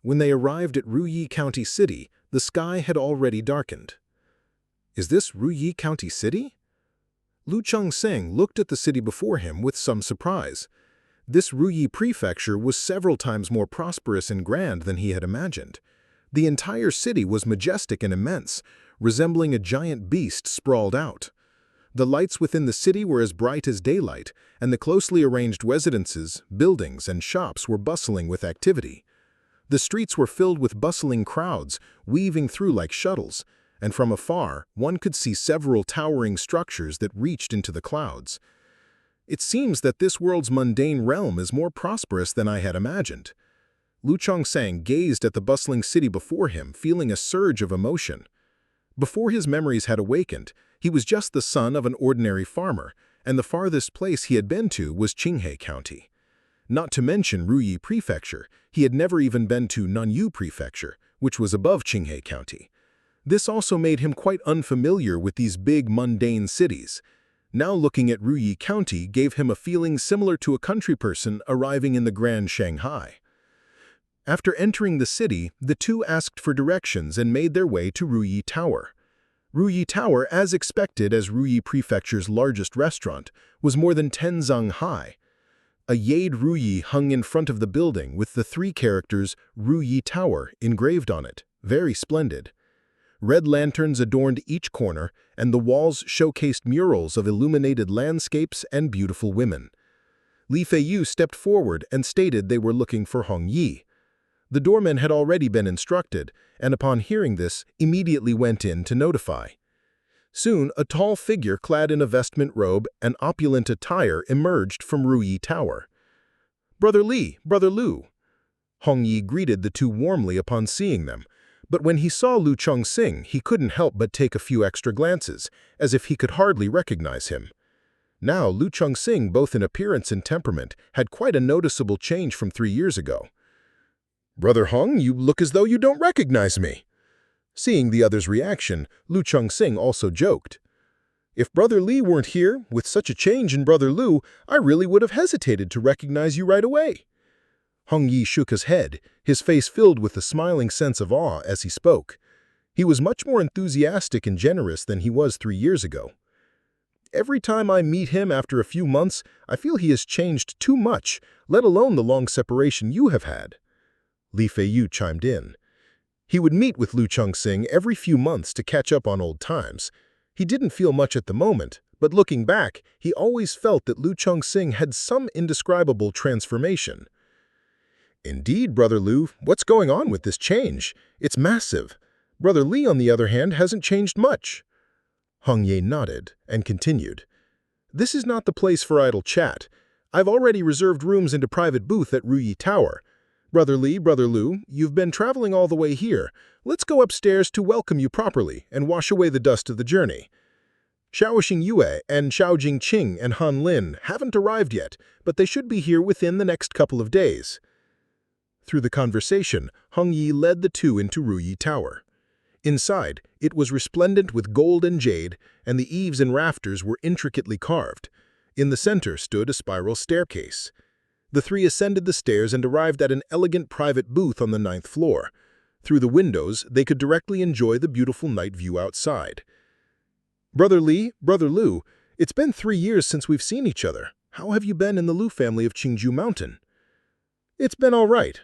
When they arrived at Ruyi County City, the sky had already darkened. "Is this Ruyi County City?" Lu Chongsang looked at the city before him with some surprise. This Ruyi prefecture was several times more prosperous and grand than he had imagined. The entire city was majestic and immense, resembling a giant beast sprawled out. The lights within the city were as bright as daylight, and the closely arranged residences, buildings, and shops were bustling with activity. The streets were filled with bustling crowds, weaving through like shuttles, and from afar, one could see several towering structures that reached into the clouds. It seems that this world's mundane realm is more prosperous than I had imagined. Lu Chongsang gazed at the bustling city before him, feeling a surge of emotion. Before his memories had awakened, he was just the son of an ordinary farmer, and the farthest place he had been to was Qinghai County. Not to mention Ruyi Prefecture, he had never even been to Nanyu Prefecture, which was above Qinghai County. This also made him quite unfamiliar with these big, mundane cities. Now looking at Ruyi County gave him a feeling similar to a country person arriving in the Grand Shanghai. After entering the city, the two asked for directions and made their way to Ruyi Tower. Ruyi Tower, as expected as Ruyi Prefecture's largest restaurant, was more than 10 zang high. A Yade Ruyi hung in front of the building with the three characters Ruyi Tower engraved on it, very splendid. Red lanterns adorned each corner, and the walls showcased murals of illuminated landscapes and beautiful women. Li Feiyu stepped forward and stated they were looking for Hong Yi. The doorman had already been instructed, and upon hearing this, immediately went in to notify. Soon, a tall figure clad in a vestment robe and opulent attire emerged from Ruyi Tower. "Brother Li, Brother Lu." Hong Yi greeted the two warmly upon seeing them, but when he saw Lu Chongxing, he couldn't help but take a few extra glances, as if he could hardly recognize him. Now, Lu Chongxing, both in appearance and temperament, had quite a noticeable change from 3 years ago. "Brother Hong, you look as though you don't recognize me." Seeing the other's reaction, Lu Chongxing also joked. "If Brother Li weren't here, with such a change in Brother Lu, I really would have hesitated to recognize you right away." Hong Yi shook his head, his face filled with a smiling sense of awe as he spoke. He was much more enthusiastic and generous than he was 3 years ago. "Every time I meet him after a few months, I feel he has changed too much, let alone the long separation you have had." Li Feiyu chimed in. He would meet with Lu Chongxing every few months to catch up on old times. He didn't feel much at the moment, but looking back, he always felt that Lu Chongxing had some indescribable transformation. "Indeed, Brother Lu, what's going on with this change? It's massive. Brother Li, on the other hand, hasn't changed much." Hong Ye nodded and continued. "This is not the place for idle chat. I've already reserved rooms and a private booth at Ruyi Tower. Brother Li, Brother Lu, you've been traveling all the way here. Let's go upstairs to welcome you properly and wash away the dust of the journey. Xiaoxing Yue and Xiaojing Qing and Han Lin haven't arrived yet, but they should be here within the next couple of days." Through the conversation, Hong Yi led the two into Ruyi Tower. Inside, it was resplendent with gold and jade, and the eaves and rafters were intricately carved. In the center stood a spiral staircase. The three ascended the stairs and arrived at an elegant private booth on the 9th floor. Through the windows, they could directly enjoy the beautiful night view outside. "Brother Li, Brother Lu, it's been 3 years since we've seen each other. How have you been in the Lu family of Qingju Mountain?" "It's been all right,"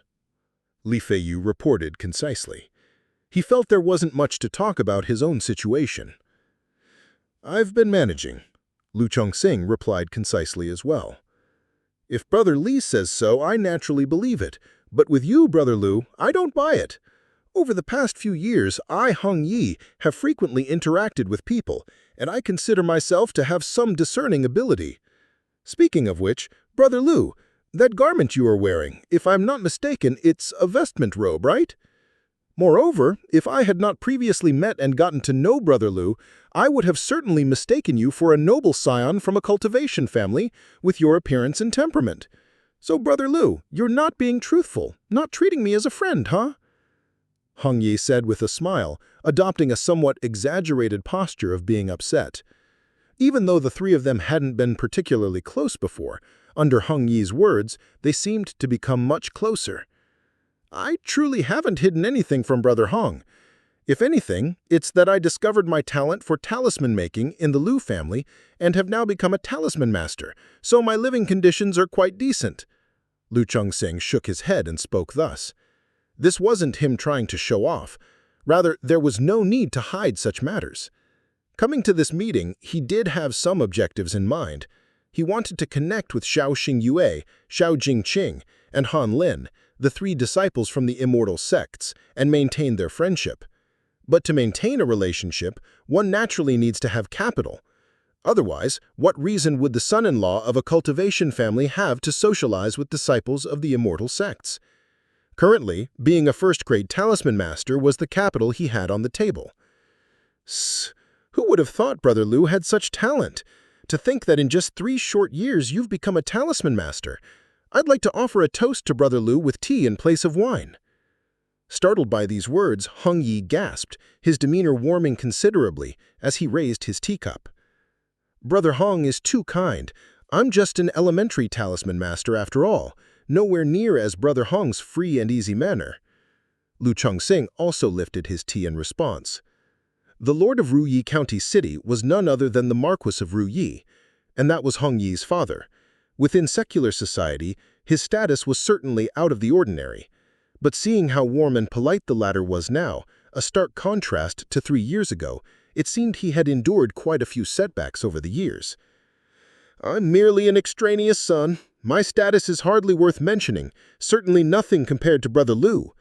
Li Feiyu reported concisely. He felt there wasn't much to talk about his own situation. "I've been managing," Lu Chongxing replied concisely as well. "If Brother Li says so, I naturally believe it. But with you, Brother Lu, I don't buy it. Over the past few years, I, Hong Yi, have frequently interacted with people, and I consider myself to have some discerning ability. Speaking of which, Brother Lu, that garment you are wearing, if I'm not mistaken, it's a vestment robe, right? Moreover, if I had not previously met and gotten to know Brother Lu, I would have certainly mistaken you for a noble scion from a cultivation family with your appearance and temperament. So, Brother Lu, you're not being truthful, not treating me as a friend, huh?" Hong Yi said with a smile, adopting a somewhat exaggerated posture of being upset. Even though the three of them hadn't been particularly close before, under Hong Yi's words, they seemed to become much closer. "I truly haven't hidden anything from Brother Hong. If anything, it's that I discovered my talent for talisman making in the Lu family and have now become a talisman master, so my living conditions are quite decent." Lu Chongxing shook his head and spoke thus. This wasn't him trying to show off. Rather, there was no need to hide such matters. Coming to this meeting, he did have some objectives in mind. He wanted to connect with Xiaoxing Yue, Xiaojing Qing, and Han Lin, the 3 disciples from the immortal sects, and maintain their friendship. But to maintain a relationship, one naturally needs to have capital. Otherwise, what reason would the son-in-law of a cultivation family have to socialize with disciples of the immortal sects? Currently, being a first-grade talisman master was the capital he had on the table. Who would have thought Brother Lu had such talent? To think that in just 3 short years you've become a talisman master. I'd like to offer a toast to Brother Lu with tea in place of wine." Startled by these words, Hong Yi gasped, his demeanor warming considerably as he raised his teacup. "Brother Hong is too kind. I'm just an elementary talisman master after all, nowhere near as Brother Hong's free and easy manner." Lu Chongxing also lifted his tea in response. The Lord of Ruyi County City was none other than the Marquis of Ruyi, and that was Hong Yi's father. Within secular society, his status was certainly out of the ordinary. But seeing how warm and polite the latter was now, a stark contrast to 3 years ago, it seemed he had endured quite a few setbacks over the years. "I'm merely an extraneous son. My status is hardly worth mentioning, certainly nothing compared to Brother Lu.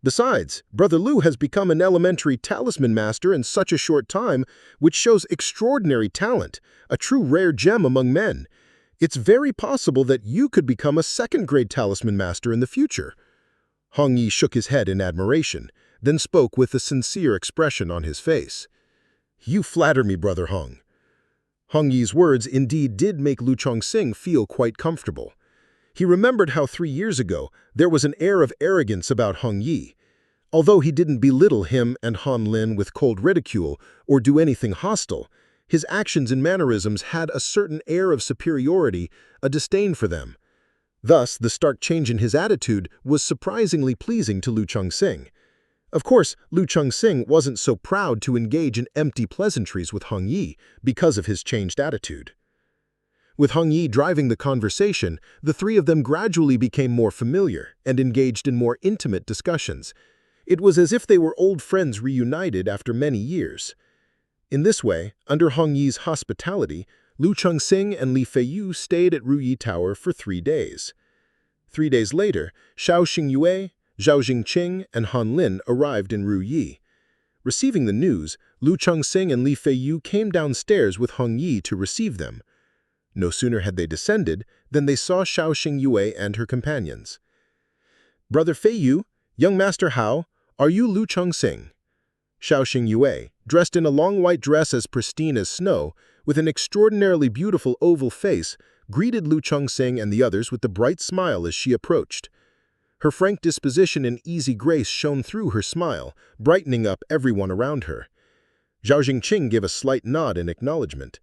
Besides, Brother Lu has become an elementary talisman master in such a short time, which shows extraordinary talent, a true rare gem among men. It's very possible that you could become a second-grade talisman master in the future." Hong Yi shook his head in admiration, then spoke with a sincere expression on his face. "You flatter me, Brother Hong." Hong Yi's words indeed did make Lu Chongxing feel quite comfortable. He remembered how 3 years ago there was an air of arrogance about Hong Yi. Although he didn't belittle him and Han Lin with cold ridicule or do anything hostile, his actions and mannerisms had a certain air of superiority, a disdain for them. Thus, the stark change in his attitude was surprisingly pleasing to Lu Chongxing. Of course, Lu Chongxing wasn't so proud to engage in empty pleasantries with Hong Yi because of his changed attitude. With Hong Yi driving the conversation, the three of them gradually became more familiar and engaged in more intimate discussions. It was as if they were old friends reunited after many years. In this way, under Hong Yi's hospitality, Lu Chongxing and Li Feiyu stayed at Ruyi Tower for 3 days. 3 days later, Xiao Xingyue, Zhao Jingqing, and Han Lin arrived in Ruyi. Receiving the news, Lu Chongxing and Li Feiyu came downstairs with Hong Yi to receive them. No sooner had they descended than they saw Xiao Xingyue and her companions. "Brother Feiyu, young Master Hao, are you Lu Chongxing?" Xiao Xingyue, dressed in a long white dress as pristine as snow, with an extraordinarily beautiful oval face, greeted Lu Chongxing and the others with a bright smile as she approached. Her frank disposition and easy grace shone through her smile, brightening up everyone around her. Zhao Jingqing gave a slight nod in acknowledgement.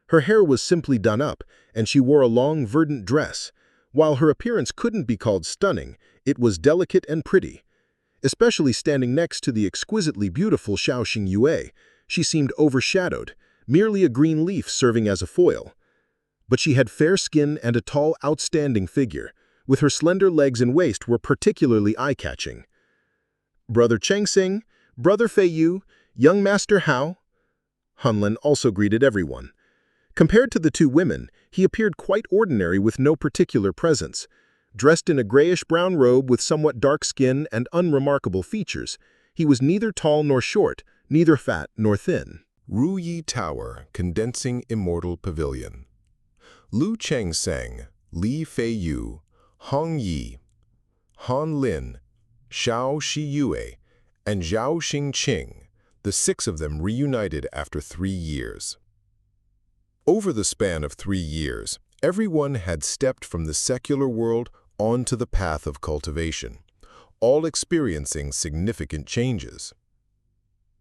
Her hair was simply done up, and she wore a long, verdant dress. While her appearance couldn't be called stunning, it was delicate and pretty. Especially standing next to the exquisitely beautiful Xiao Xingyue, she seemed overshadowed, merely a green leaf serving as a foil. But she had fair skin and a tall, outstanding figure, with her slender legs and waist were particularly eye-catching. "Brother Chengxing, Brother Feiyu, young Master Hao." Han Lin also greeted everyone. Compared to the 2 women, he appeared quite ordinary with no particular presence. Dressed in a grayish-brown robe with somewhat dark skin and unremarkable features, he was neither tall nor short, neither fat nor thin. Ruyi Tower, Condensing Immortal Pavilion. Lu Chengxing, Li Feiyu, Hong Yi, Han Lin, Xiao Xiyue, and Zhao Xingqing, the 6 of them reunited after 3 years. Over the span of 3 years, everyone had stepped from the secular world onto the path of cultivation, all experiencing significant changes.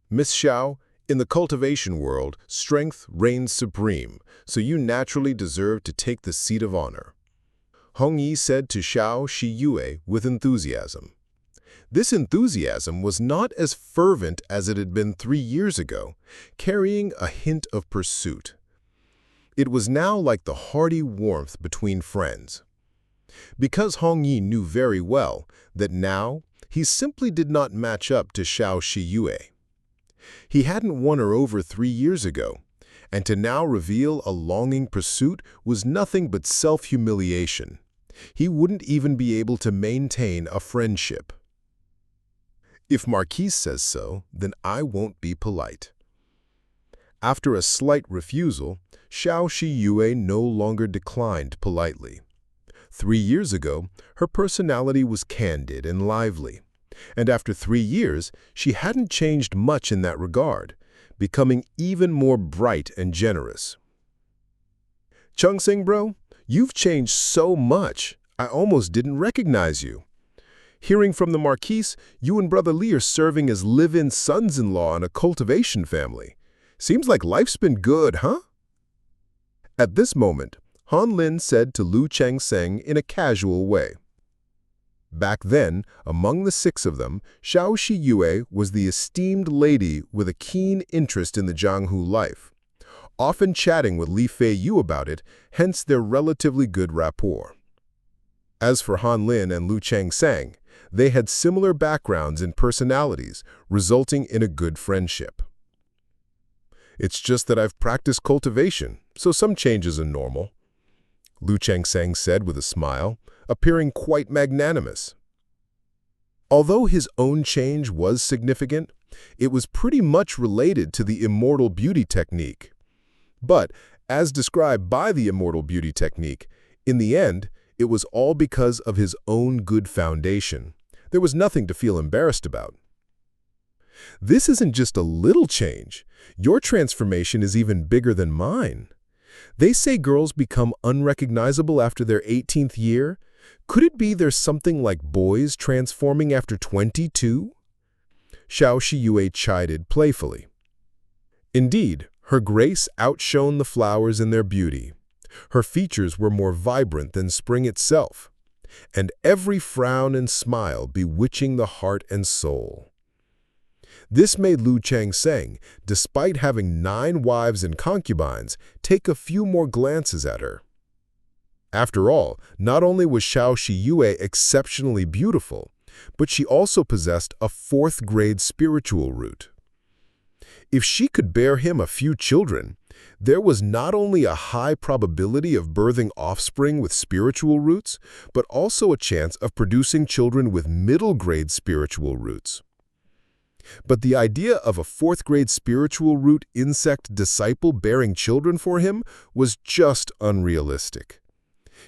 "Miss Xiao, in the cultivation world, strength reigns supreme, so you naturally deserve to take the seat of honor," Hong Yi said to Xiao Xiyue with enthusiasm. This enthusiasm was not as fervent as it had been 3 years ago, carrying a hint of pursuit. It was now like the hearty warmth between friends. Because Hong Yi knew very well that now he simply did not match up to Xiao Xiyue. He hadn't won her over 3 years ago, and to now reveal a longing pursuit was nothing but self-humiliation. He wouldn't even be able to maintain a friendship. "If Marquise says so, then I won't be polite." After a slight refusal, Xiao Xiyue no longer declined politely. 3 years ago, her personality was candid and lively, and after 3 years, she hadn't changed much in that regard, becoming even more bright and generous. "Chongxing, bro, you've changed so much. I almost didn't recognize you. Hearing from the Marquise, you and Brother Li are serving as live-in sons-in-law in a cultivation family. Seems like life's been good, huh? At this moment, Han Lin said to Lu Chengseng in a casual way. Back then, among the 6 of them, Xiao Shiyue was the esteemed lady with a keen interest in the Jianghu life, often chatting with Li Feiyu about it, hence their relatively good rapport. As for Han Lin and Lu Chengseng, they had similar backgrounds and personalities, resulting in a good friendship. It's just that I've practiced cultivation, so some changes are normal, Lu Chengseng said with a smile, appearing quite magnanimous. Although his own change was significant, it was pretty much related to the immortal beauty technique. But, as described by the immortal beauty technique, in the end, it was all because of his own good foundation. There was nothing to feel embarrassed about. This isn't just a little change. Your transformation is even bigger than mine. They say girls become unrecognizable after their 18th year. Could it be there's something like boys transforming after 22? Xiao Shiyue chided playfully. Indeed, her grace outshone the flowers in their beauty. Her features were more vibrant than spring itself, and every frown and smile bewitching the heart and soul. This made Lu Chengseng, despite having 9 wives and concubines, take a few more glances at her. After all, not only was Xiao Shiyue exceptionally beautiful, but she also possessed a 4th-grade spiritual root. If she could bear him a few children, there was not only a high probability of birthing offspring with spiritual roots, but also a chance of producing children with middle-grade spiritual roots. But the idea of a 4th-grade spiritual root insect disciple bearing children for him was just unrealistic.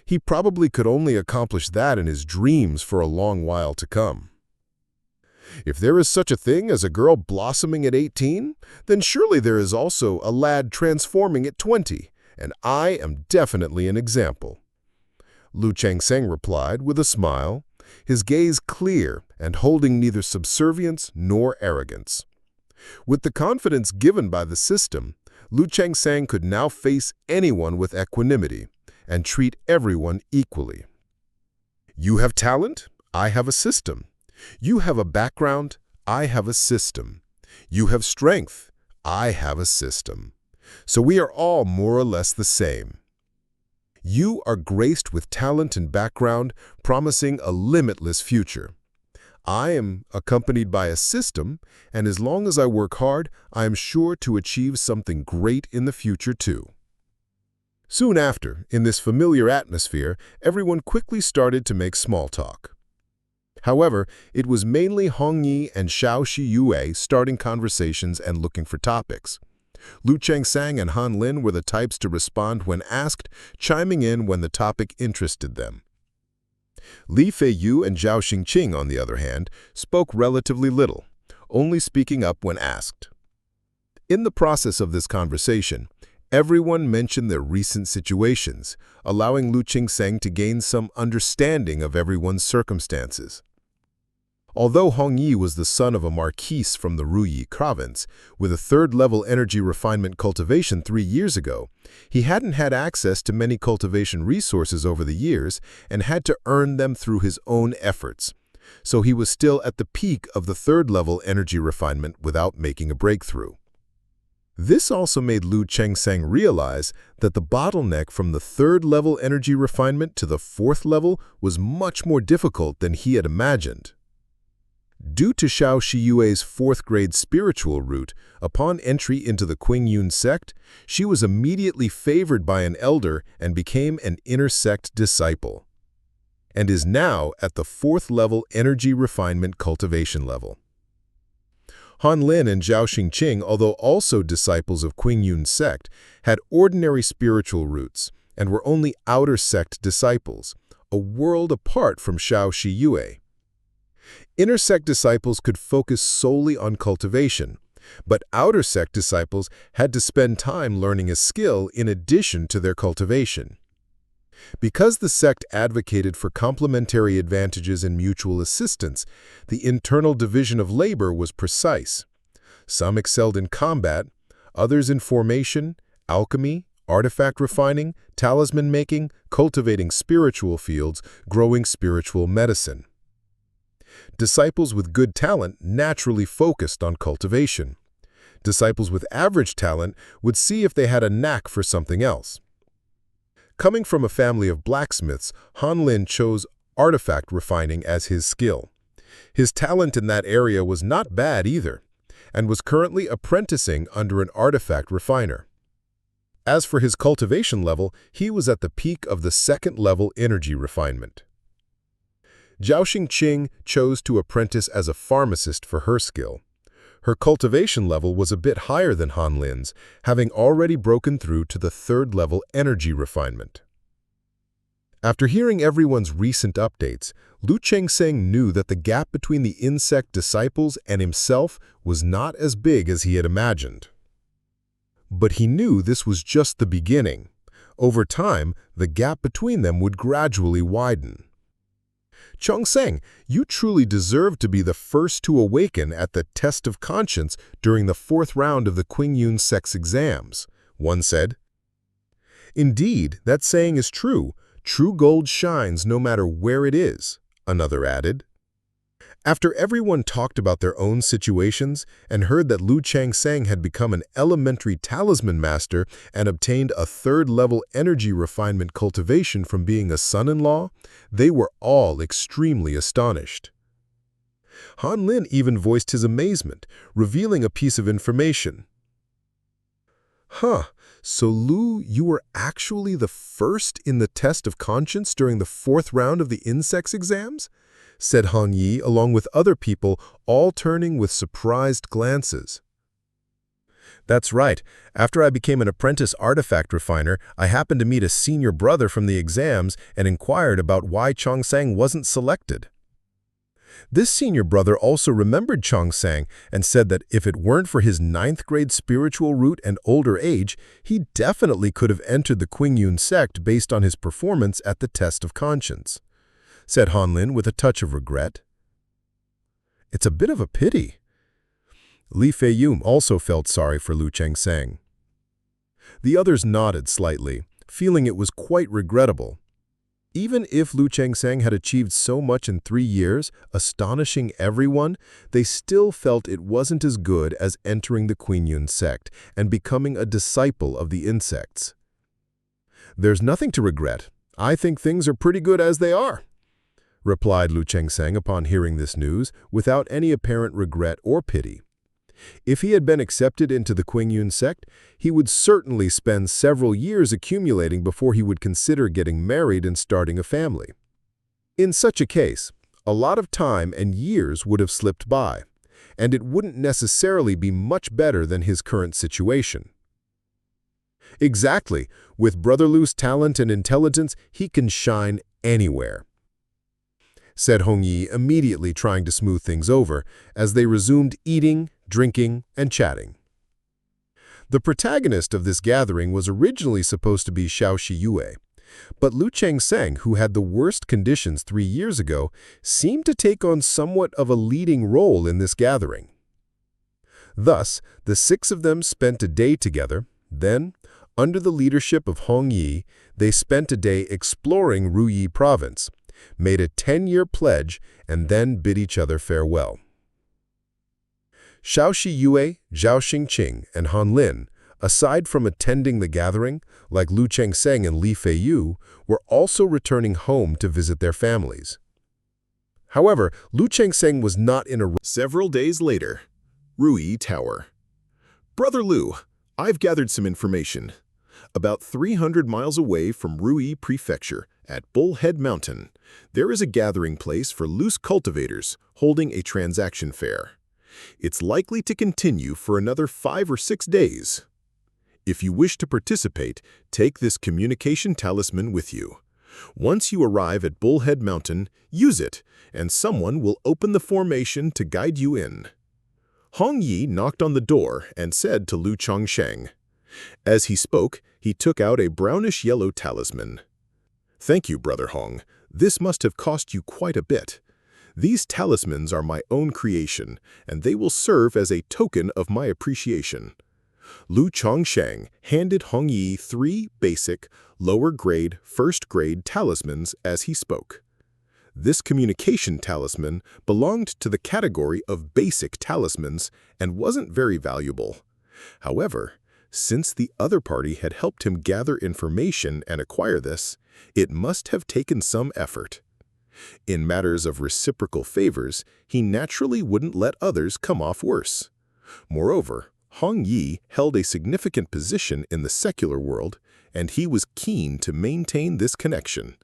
He probably could only accomplish that in his dreams for a long while to come. If there is such a thing as a girl blossoming at 18, then surely there is also a lad transforming at 20, and I am definitely an example. Lu Chengseng replied with a smile, his gaze clear and holding neither subservience nor arrogance. With the confidence given by the system, Lu Chengseng could now face anyone with equanimity and treat everyone equally. You have talent, I have a system. You have a background, I have a system. You have strength, I have a system. So we are all more or less the same. You are graced with talent and background, promising a limitless future. I am accompanied by a system, and as long as I work hard, I am sure to achieve something great in the future too. Soon after, in this familiar atmosphere, everyone quickly started to make small talk. However, it was mainly Hong Yi and Xiao Shiyue starting conversations and looking for topics. Lu Chengseng and Han Lin were the types to respond when asked, chiming in when the topic interested them. Li Feiyu and Zhao Xingqing, on the other hand, spoke relatively little, only speaking up when asked. In the process of this conversation, everyone mentioned their recent situations, allowing Lu Chengseng to gain some understanding of everyone's circumstances. Although Hong Yi was the son of a marquise from the Ruyi province, with a 3rd-level energy refinement cultivation 3 years ago, he hadn't had access to many cultivation resources over the years and had to earn them through his own efforts. So he was still at the peak of the 3rd-level energy refinement without making a breakthrough. This also made Lu Chengseng realize that the bottleneck from the 3rd-level energy refinement to the 4th level was much more difficult than he had imagined. Due to Xiao Shiyue's 4th-grade spiritual root, upon entry into the Qingyun sect, she was immediately favored by an elder and became an inner sect disciple, and is now at the 4th-level energy refinement cultivation level. Han Lin and Zhao Xingqing, although also disciples of Qingyun sect, had ordinary spiritual roots and were only outer sect disciples, a world apart from Xiao Shiyue. Inner sect disciples could focus solely on cultivation, but outer sect disciples had to spend time learning a skill in addition to their cultivation. Because the sect advocated for complementary advantages and mutual assistance, the internal division of labor was precise. Some excelled in combat, others in formation, alchemy, artifact refining, talisman making, cultivating spiritual fields, growing spiritual medicine. Disciples with good talent naturally focused on cultivation. Disciples with average talent would see if they had a knack for something else. Coming from a family of blacksmiths, Han Lin chose artifact refining as his skill. His talent in that area was not bad either, and was currently apprenticing under an artifact refiner. As for his cultivation level, he was at the peak of the second-level energy refinement. Zhao Qing chose to apprentice as a pharmacist for her skill. Her cultivation level was a bit higher than Han Lin's, having already broken through to the third-level energy refinement. After hearing everyone's recent updates, Lu Chengsheng knew that the gap between the insect disciples and himself was not as big as he had imagined. But he knew this was just the beginning. Over time, the gap between them would gradually widen. Chongsheng, you truly deserve to be the first to awaken at the test of conscience during the 4th round of the Qingyun Sect's exams, one said. Indeed, that saying is true. True gold shines no matter where it is, another added. After everyone talked about their own situations and heard that Lu Changsheng had become an elementary talisman master and obtained a 3rd-level energy refinement cultivation from being a son-in-law, they were all extremely astonished. Han Lin even voiced his amazement, revealing a piece of information. So Lu, you were actually the first in the test of conscience during the 4th round of the insects exams? Said Hong Yi, along with other people, all turning with surprised glances. That's right. After I became an apprentice artifact refiner, I happened to meet a senior brother from the exams and inquired about why Chongsheng wasn't selected. This senior brother also remembered Chongsheng and said that if it weren't for his 9th-grade spiritual root and older age, he definitely could have entered the Qingyun sect based on his performance at the test of conscience, said Han Lin with a touch of regret. It's a bit of a pity. Li Feiyun also felt sorry for Lu Chengsheng. The others nodded slightly, feeling it was quite regrettable. Even if Lu Chengsheng had achieved so much in 3 years, astonishing everyone, they still felt it wasn't as good as entering the Qingyun sect and becoming a disciple of the insects. There's nothing to regret. I think things are pretty good as they are, replied Lu Chengsheng upon hearing this news, without any apparent regret or pity. If he had been accepted into the Qingyun sect, he would certainly spend several years accumulating before he would consider getting married and starting a family. In such a case, a lot of time and years would have slipped by, and it wouldn't necessarily be much better than his current situation. Exactly. With Brother Lu's talent and intelligence, he can shine anywhere, said Hong Yi, immediately trying to smooth things over, as they resumed eating, drinking, and chatting. The protagonist of this gathering was originally supposed to be Xiao Shiyue, but Lu Chengsheng, who had the worst conditions 3 years ago, seemed to take on somewhat of a leading role in this gathering. Thus, the 6 of them spent a day together. Then, under the leadership of Hong Yi, they spent a day exploring Ruyi province, made a 10-year pledge, and then bid each other farewell. Xiao Shiyue, Zhao Xingqing, and Han Lin, aside from attending the gathering, like Lu Chengsheng and Li Feiyu, were also returning home to visit their families. However, Lu Chengsheng was not in a... Several days later, Ruyi Tower. Brother Lu, I've gathered some information. About 300 miles away from Ruyi Prefecture, at Bullhead Mountain, there is a gathering place for loose cultivators holding a transaction fair. It's likely to continue for another 5 or 6 days. If you wish to participate, take this communication talisman with you. Once you arrive at Bullhead Mountain, use it, and someone will open the formation to guide you in. Hong Yi knocked on the door and said to Lu Chongsheng. As he spoke, he took out a brownish-yellow talisman. Thank you, Brother Hong. This must have cost you quite a bit. These talismans are my own creation, and they will serve as a token of my appreciation. Lu Chongsheng handed Hong Yi 3 basic, lower-grade, first-grade talismans as he spoke. This communication talisman belonged to the category of basic talismans and wasn't very valuable. However, since the other party had helped him gather information and acquire this, it must have taken some effort. In matters of reciprocal favors, he naturally wouldn't let others come off worse. Moreover, Hong Yi held a significant position in the secular world, and he was keen to maintain this connection.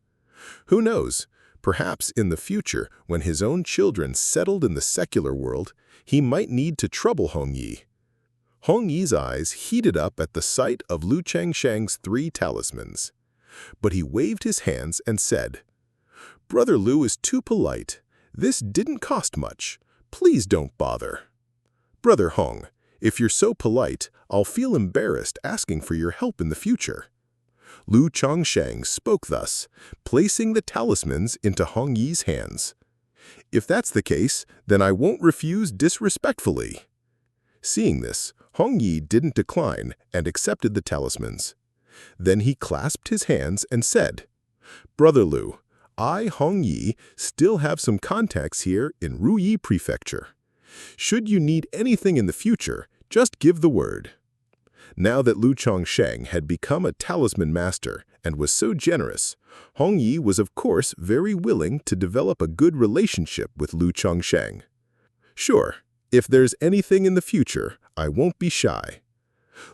Who knows, perhaps in the future, when his own children settled in the secular world, he might need to trouble Hong Yi. Hong Yi's eyes heated up at the sight of Lu Changsheng's 3 talismans. But he waved his hands and said, "Brother Lu is too polite. This didn't cost much. Please don't bother." "Brother Hong, if you're so polite, I'll feel embarrassed asking for your help in the future." Lu Chongsheng spoke thus, placing the talismans into Hong Yi's hands. "If that's the case, then I won't refuse disrespectfully." Seeing this, Hong Yi didn't decline and accepted the talismans. Then he clasped his hands and said, "Brother Lu, I, Hong Yi, still have some contacts here in Ruyi Prefecture. Should you need anything in the future, just give the word." Now that Lu Chongsheng had become a talisman master and was so generous, Hong Yi was of course very willing to develop a good relationship with Lu Chongsheng. "Sure, if there's anything in the future, I won't be shy."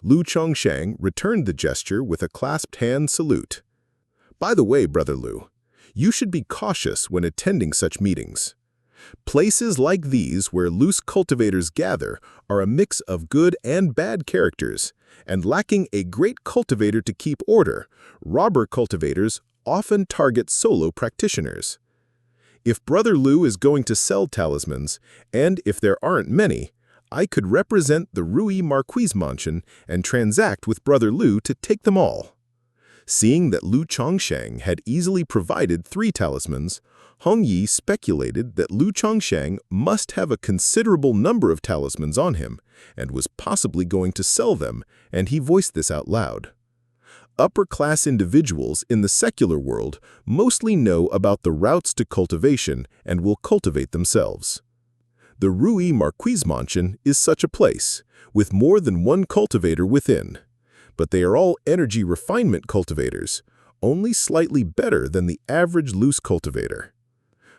Lu Chongsheng returned the gesture with a clasped hand salute. "By the way, Brother Lu, you should be cautious when attending such meetings. Places like these where loose cultivators gather are a mix of good and bad characters, and lacking a great cultivator to keep order, robber cultivators often target solo practitioners. If Brother Lu is going to sell talismans, and if there aren't many, I could represent the Rui Marquise-Mansion and transact with Brother Lu to take them all." Seeing that Lu Chongsheng had easily provided 3 talismans, Hong Yi speculated that Lu Chongsheng must have a considerable number of talismans on him and was possibly going to sell them, and he voiced this out loud. Upper-class individuals in the secular world mostly know about the routes to cultivation and will cultivate themselves. The Rui Marquise-Mansion is such a place, with more than one cultivator within. But they are all energy refinement cultivators, only slightly better than the average loose cultivator.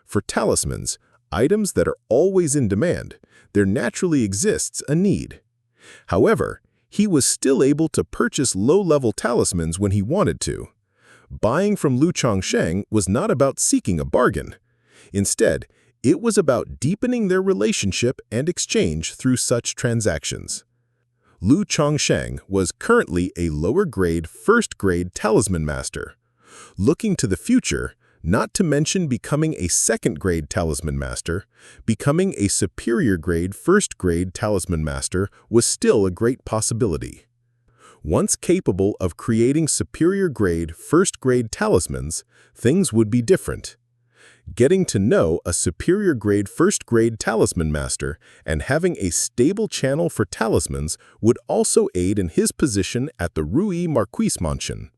For talismans, items that are always in demand, there naturally exists a need. However, he was still able to purchase low-level talismans when he wanted to. Buying from Lu Chongsheng was not about seeking a bargain. Instead, it was about deepening their relationship and exchange through such transactions. Lu Chongsheng was currently a lower-grade, first-grade talisman master. Looking to the future, not to mention becoming a second-grade talisman master, becoming a superior-grade, first-grade talisman master was still a great possibility. Once capable of creating superior-grade, first-grade talismans, things would be different. Getting to know a superior-grade first-grade talisman master and having a stable channel for talismans would also aid in his position at the Rui Marquise-Mansion.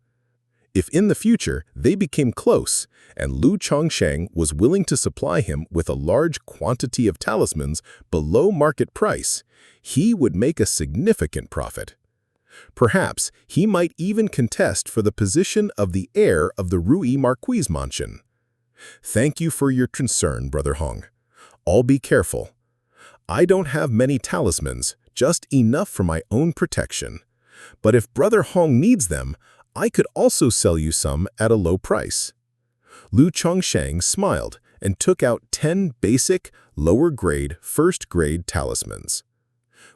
If in the future they became close and Lu Chongsheng was willing to supply him with a large quantity of talismans below market price, he would make a significant profit. Perhaps he might even contest for the position of the heir of the Rui Marquise-Mansion. "Thank you for your concern, Brother Hong. I'll be careful. I don't have many talismans, just enough for my own protection. But if Brother Hong needs them, I could also sell you some at a low price." Lu Chongsheng smiled and took out 10 basic, lower-grade, first-grade talismans.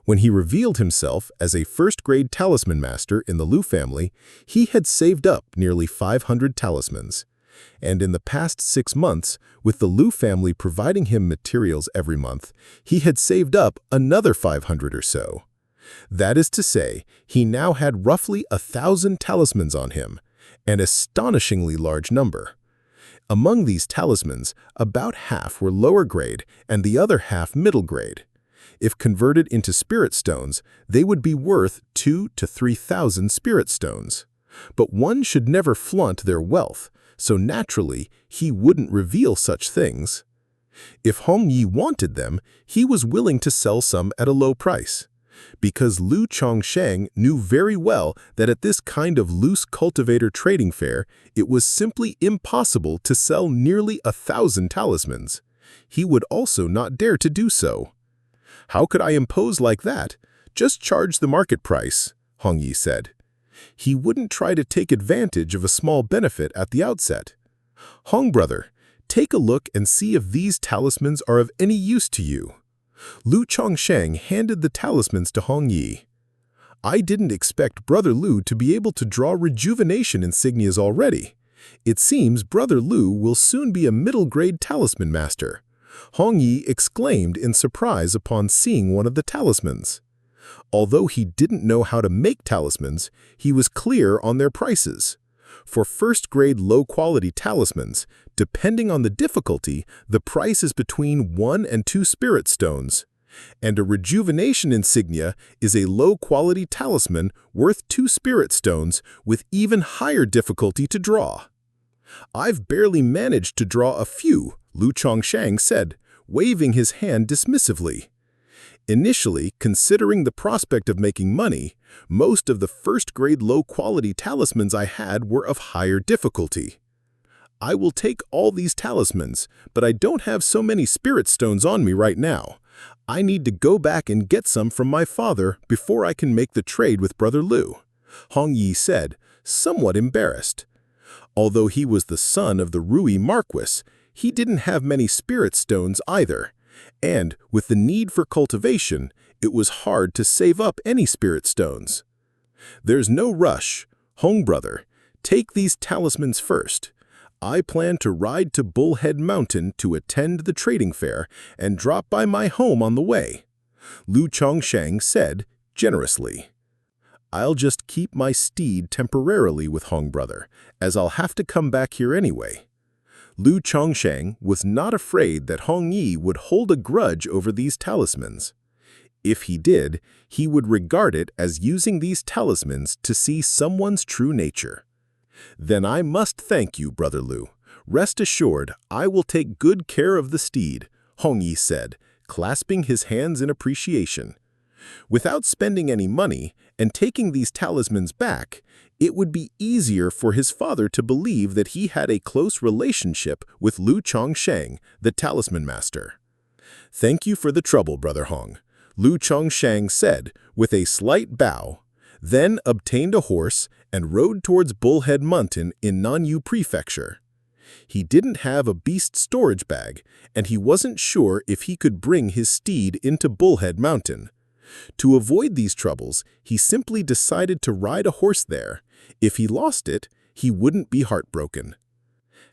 When he revealed himself as a first-grade talisman master in the Lu family, he had saved up nearly 500 talismans. And in the past 6 months, with the Lu family providing him materials every month, he had saved up another 500 or so. That is to say, he now had roughly 1,000 talismans on him, an astonishingly large number. Among these talismans, about half were lower grade and the other half middle grade. If converted into spirit stones, they would be worth 2,000 to 3,000 spirit stones. But one should never flaunt their wealth, so naturally, he wouldn't reveal such things. If Hong Yi wanted them, he was willing to sell some at a low price. Because Lu Chongsheng knew very well that at this kind of loose cultivator trading fair, it was simply impossible to sell nearly 1,000 talismans. He would also not dare to do so. "How could I impose like that? Just charge the market price," Hong Yi said. He wouldn't try to take advantage of a small benefit at the outset. "Hong brother, take a look and see if these talismans are of any use to you." Lu Chongsheng handed the talismans to Hong Yi. "I didn't expect Brother Lu to be able to draw rejuvenation insignias already. It seems Brother Lu will soon be a middle-grade talisman master," Hong Yi exclaimed in surprise upon seeing one of the talismans. Although he didn't know how to make talismans, he was clear on their prices. For first-grade low-quality talismans, depending on the difficulty, the price is between 1 and 2 spirit stones. And a rejuvenation insignia is a low-quality talisman worth 2 spirit stones with even higher difficulty to draw. "I've barely managed to draw a few," Lu Chongsheng said, waving his hand dismissively. Initially, considering the prospect of making money, most of the first-grade low-quality talismans I had were of higher difficulty. "I will take all these talismans, but I don't have so many spirit stones on me right now. I need to go back and get some from my father before I can make the trade with Brother Lu," Hong Yi said, somewhat embarrassed. Although he was the son of the Rui Marquis, he didn't have many spirit stones either. And, with the need for cultivation, it was hard to save up any spirit stones. "There's no rush. Hong brother, take these talismans first. I plan to ride to Bullhead Mountain to attend the trading fair and drop by my home on the way," Lu Chongsheng said generously. "I'll just keep my steed temporarily with Hong brother, as I'll have to come back here anyway." Lu Chongsheng was not afraid that Hong Yi would hold a grudge over these talismans. If he did, he would regard it as using these talismans to see someone's true nature. "Then I must thank you, Brother Lu. Rest assured, I will take good care of the steed," Hong Yi said, clasping his hands in appreciation. Without spending any money and taking these talismans back, it would be easier for his father to believe that he had a close relationship with Lu Chongsheng, the talisman master. "Thank you for the trouble, Brother Hong," Lu Chongsheng said with a slight bow, then obtained a horse and rode towards Bullhead Mountain in Nanyu Prefecture. He didn't have a beast storage bag, and he wasn't sure if he could bring his steed into Bullhead Mountain. To avoid these troubles, he simply decided to ride a horse there. If he lost it, he wouldn't be heartbroken.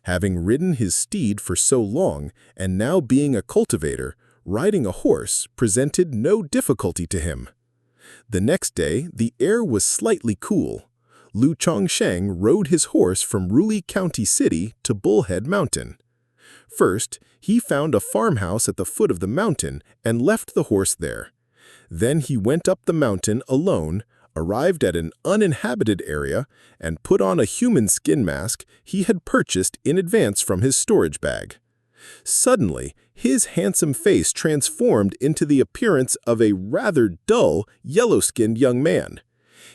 Having ridden his steed for so long, and now being a cultivator, riding a horse presented no difficulty to him. The next day, the air was slightly cool. Lu Chongsheng rode his horse from Ruli County City to Bullhead Mountain. First, he found a farmhouse at the foot of the mountain and left the horse there. Then he went up the mountain alone, arrived at an uninhabited area, and put on a human skin mask he had purchased in advance from his storage bag. Suddenly, his handsome face transformed into the appearance of a rather dull, yellow-skinned young man.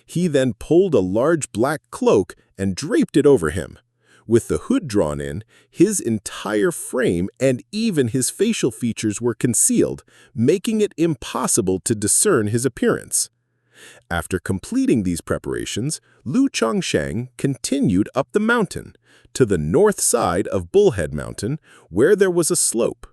He then pulled a large black cloak and draped it over him. With the hood drawn in, his entire frame and even his facial features were concealed, making it impossible to discern his appearance. After completing these preparations, Lu Chongsheng continued up the mountain, to the north side of Bullhead Mountain, where there was a slope.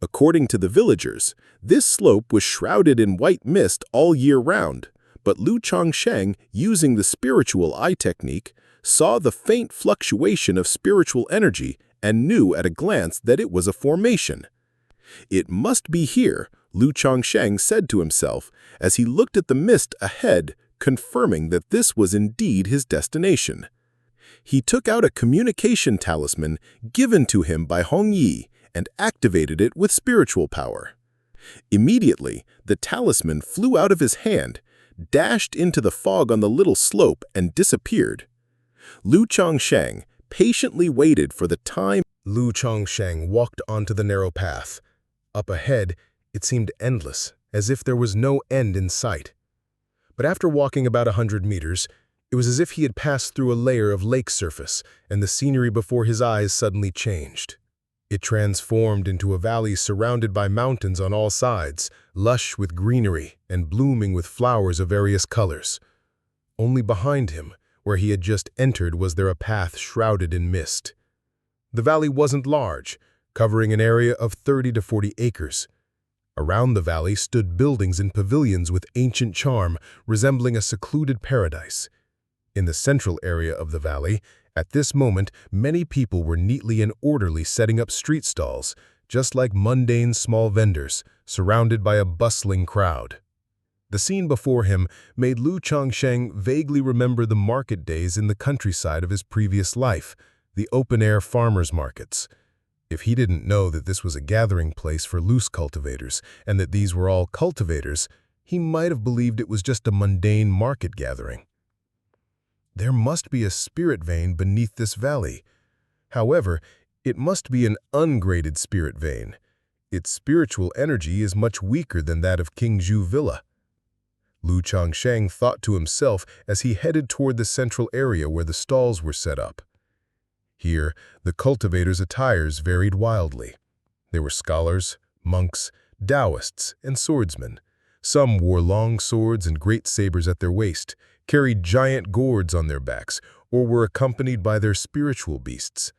According to the villagers, this slope was shrouded in white mist all year round, but Lu Chongsheng, using the spiritual eye technique, saw the faint fluctuation of spiritual energy and knew at a glance that it was a formation. "It must be here," Lu Chongsheng said to himself as he looked at the mist ahead, confirming that this was indeed his destination. he took out a communication talisman given to him by Hong Yi and activated it with spiritual power. Immediately, the talisman flew out of his hand, dashed into the fog on the little slope, and disappeared. Lu Changsheng patiently waited for the time. Lu Changsheng walked onto the narrow path. Up ahead, it seemed endless, as if there was no end in sight. But after walking about 100 meters, it was as if he had passed through a layer of lake surface, and the scenery before his eyes suddenly changed. It transformed into a valley surrounded by mountains on all sides, lush with greenery and blooming with flowers of various colors. Only behind him, where he had just entered, was there a path shrouded in mist. The valley wasn't large, covering an area of 30 to 40 acres. Around the valley stood buildings and pavilions with ancient charm, resembling a secluded paradise. In the central area of the valley, at this moment, many people were neatly and orderly setting up street stalls, just like mundane small vendors, surrounded by a bustling crowd. The scene before him made Lu Changsheng vaguely remember the market days in the countryside of his previous life, the open-air farmers' markets. If he didn't know that this was a gathering place for loose cultivators, and that these were all cultivators, he might have believed it was just a mundane market gathering. There must be a spirit vein beneath this valley. However, it must be an ungraded spirit vein. Its spiritual energy is much weaker than that of King Zhu Villa. Lu Changsheng thought to himself as he headed toward the central area where the stalls were set up. Here, the cultivators' attires varied wildly. There were scholars, monks, Taoists, and swordsmen. Some wore long swords and great sabers at their waist, carried giant gourds on their backs, or were accompanied by their spiritual beasts.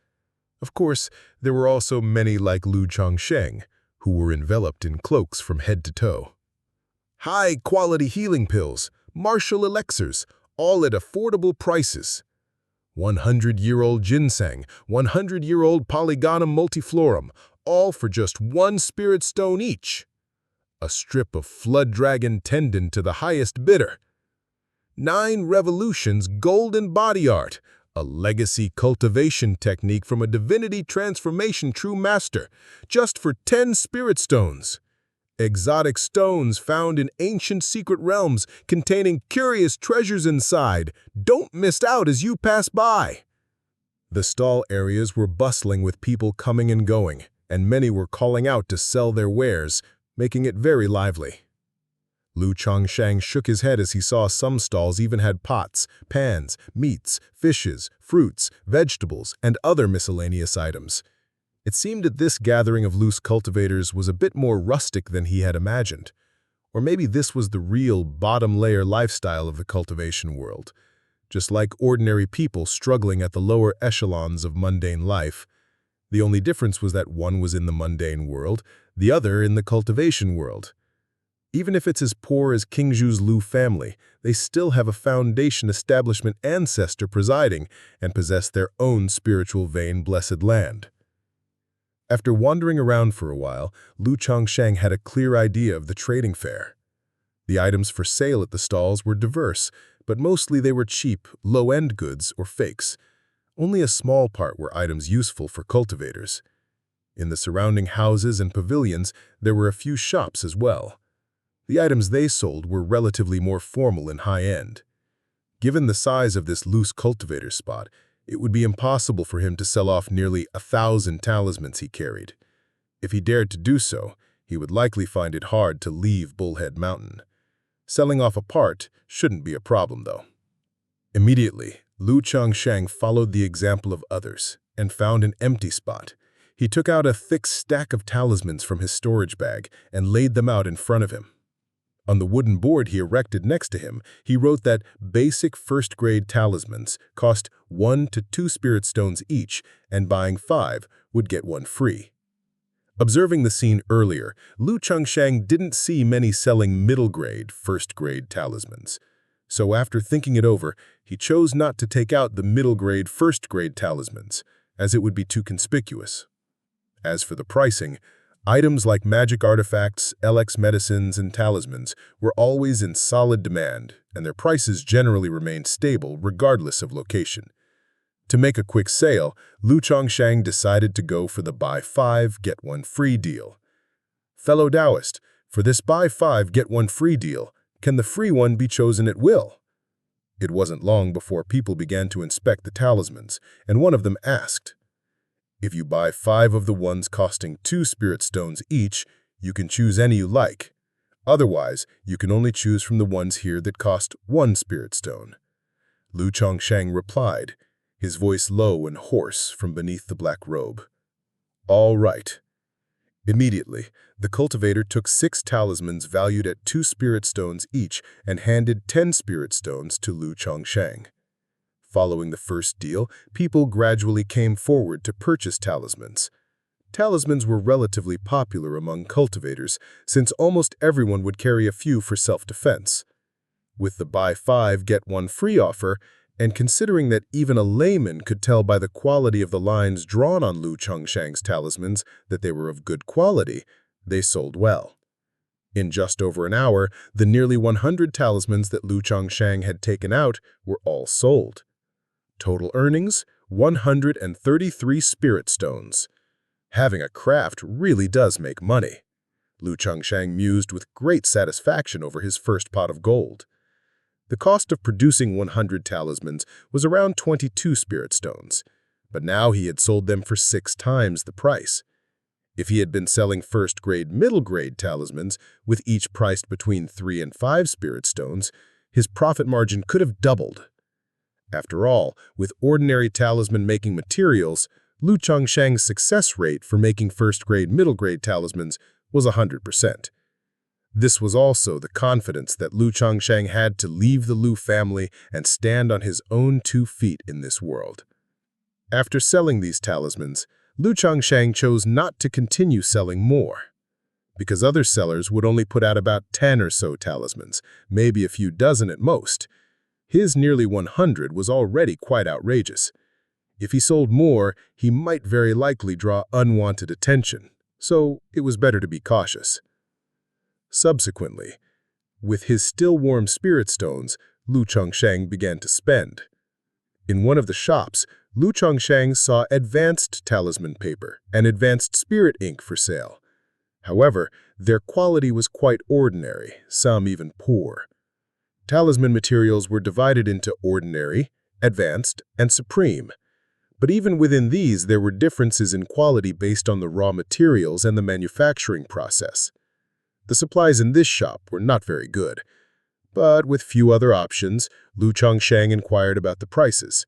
Of course, there were also many like Lu Changsheng, who were enveloped in cloaks from head to toe. High-quality healing pills, martial elixirs, all at affordable prices. 100-year-old ginseng, 100-year-old polygonum multiflorum, all for just 1 spirit stone each. A strip of flood dragon tendon to the highest bidder. 9 revolutions golden body art, a legacy cultivation technique from a divinity transformation true master, just for 10 spirit stones. Exotic stones found in ancient secret realms containing curious treasures inside. Don't miss out as you pass by. The stall areas were bustling with people coming and going, and many were calling out to sell their wares, making it very lively. Lu Changsheng shook his head as he saw some stalls even had pots, pans, meats, fishes, fruits, vegetables, and other miscellaneous items. It seemed that this gathering of loose cultivators was a bit more rustic than he had imagined. Or maybe this was the real bottom-layer lifestyle of the cultivation world. Just like ordinary people struggling at the lower echelons of mundane life, the only difference was that one was in the mundane world, the other in the cultivation world. Even if it's as poor as King Zhu's Lu family, they still have a foundation establishment ancestor presiding and possess their own spiritual vein blessed land. After wandering around for a while, Lu Changsheng had a clear idea of the trading fair. The items for sale at the stalls were diverse, but mostly they were cheap, low-end goods or fakes. Only a small part were items useful for cultivators. In the surrounding houses and pavilions, there were a few shops as well. The items they sold were relatively more formal and high-end. Given the size of this loose cultivator spot, it would be impossible for him to sell off nearly 1,000 talismans he carried. If he dared to do so, he would likely find it hard to leave Bullhead Mountain. Selling off a part shouldn't be a problem, though. Immediately, Lu Changsheng followed the example of others and found an empty spot. He took out a thick stack of talismans from his storage bag and laid them out in front of him. On the wooden board he erected next to him, he wrote that basic first-grade talismans cost 1 to 2 spirit stones each, and buying 5 would get 1 free. Observing the scene earlier, Lu Changsheng didn't see many selling middle-grade, first-grade talismans. So after thinking it over, he chose not to take out the middle-grade, first-grade talismans, as it would be too conspicuous. As for the pricing, items like magic artifacts, LX medicines, and talismans were always in solid demand, and their prices generally remained stable regardless of location. To make a quick sale, Lu Chongsheng decided to go for the buy 5, get 1 free deal. Fellow Taoist, for this buy 5, get 1 free deal, can the free one be chosen at will? It wasn't long before people began to inspect the talismans, and one of them asked, "If you buy 5 of the ones costing 2 spirit stones each, you can choose any you like. Otherwise, you can only choose from the ones here that cost 1 spirit stone." Lu Chongsheng replied, his voice low and hoarse from beneath the black robe. "All right." Immediately, the cultivator took 6 talismans valued at 2 spirit stones each and handed 10 spirit stones to Lu Chongsheng. Following the first deal, people gradually came forward to purchase talismans. Talismans were relatively popular among cultivators since almost everyone would carry a few for self-defense. With the buy 5, get 1 free offer, and considering that even a layman could tell by the quality of the lines drawn on Lu Chongsheng's talismans that they were of good quality, they sold well. In just over an hour, the nearly 100 talismans that Lu Chongsheng had taken out were all sold. Total earnings, 133 spirit stones. Having a craft really does make money. Lu Chongsheng mused with great satisfaction over his first pot of gold. The cost of producing 100 talismans was around 22 spirit stones, but now he had sold them for 6 times the price. If he had been selling first-grade, middle-grade talismans, with each priced between 3 and 5 spirit stones, his profit margin could have doubled. After all, with ordinary talisman-making materials, Lu Chongsheng's success rate for making first-grade, middle-grade talismans was 100%. This was also the confidence that Lu Chongsheng had to leave the Lu family and stand on his own 2 feet in this world. After selling these talismans, Lu Chongsheng chose not to continue selling more, because other sellers would only put out about 10 or so talismans, maybe a few dozen at most. His nearly 100 was already quite outrageous. If he sold more, he might very likely draw unwanted attention, so it was better to be cautious. Subsequently, with his still warm spirit stones, Lu Chongsheng began to spend. In one of the shops, Lu Chongsheng saw advanced talisman paper and advanced spirit ink for sale. However, their quality was quite ordinary, some even poor. Talisman materials were divided into ordinary, advanced, and supreme. But even within these, there were differences in quality based on the raw materials and the manufacturing process. The supplies in this shop were not very good, but with few other options, Lu Chongsheng inquired about the prices.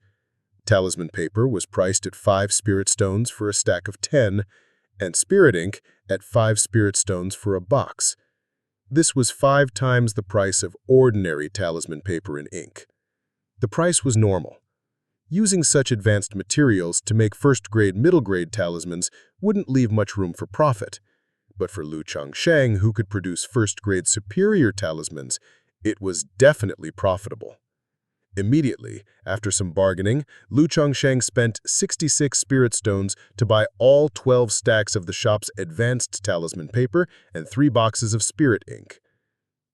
Talisman paper was priced at 5 spirit stones for a stack of 10, and spirit ink at 5 spirit stones for a box. This was 5 times the price of ordinary talisman paper and ink. The price was normal. Using such advanced materials to make first-grade, middle-grade talismans wouldn't leave much room for profit. But for Lu Chongsheng, who could produce first-grade superior talismans, it was definitely profitable. Immediately, after some bargaining, Lu Chongsheng spent 66 spirit stones to buy all 12 stacks of the shop's advanced talisman paper and 3 boxes of spirit ink.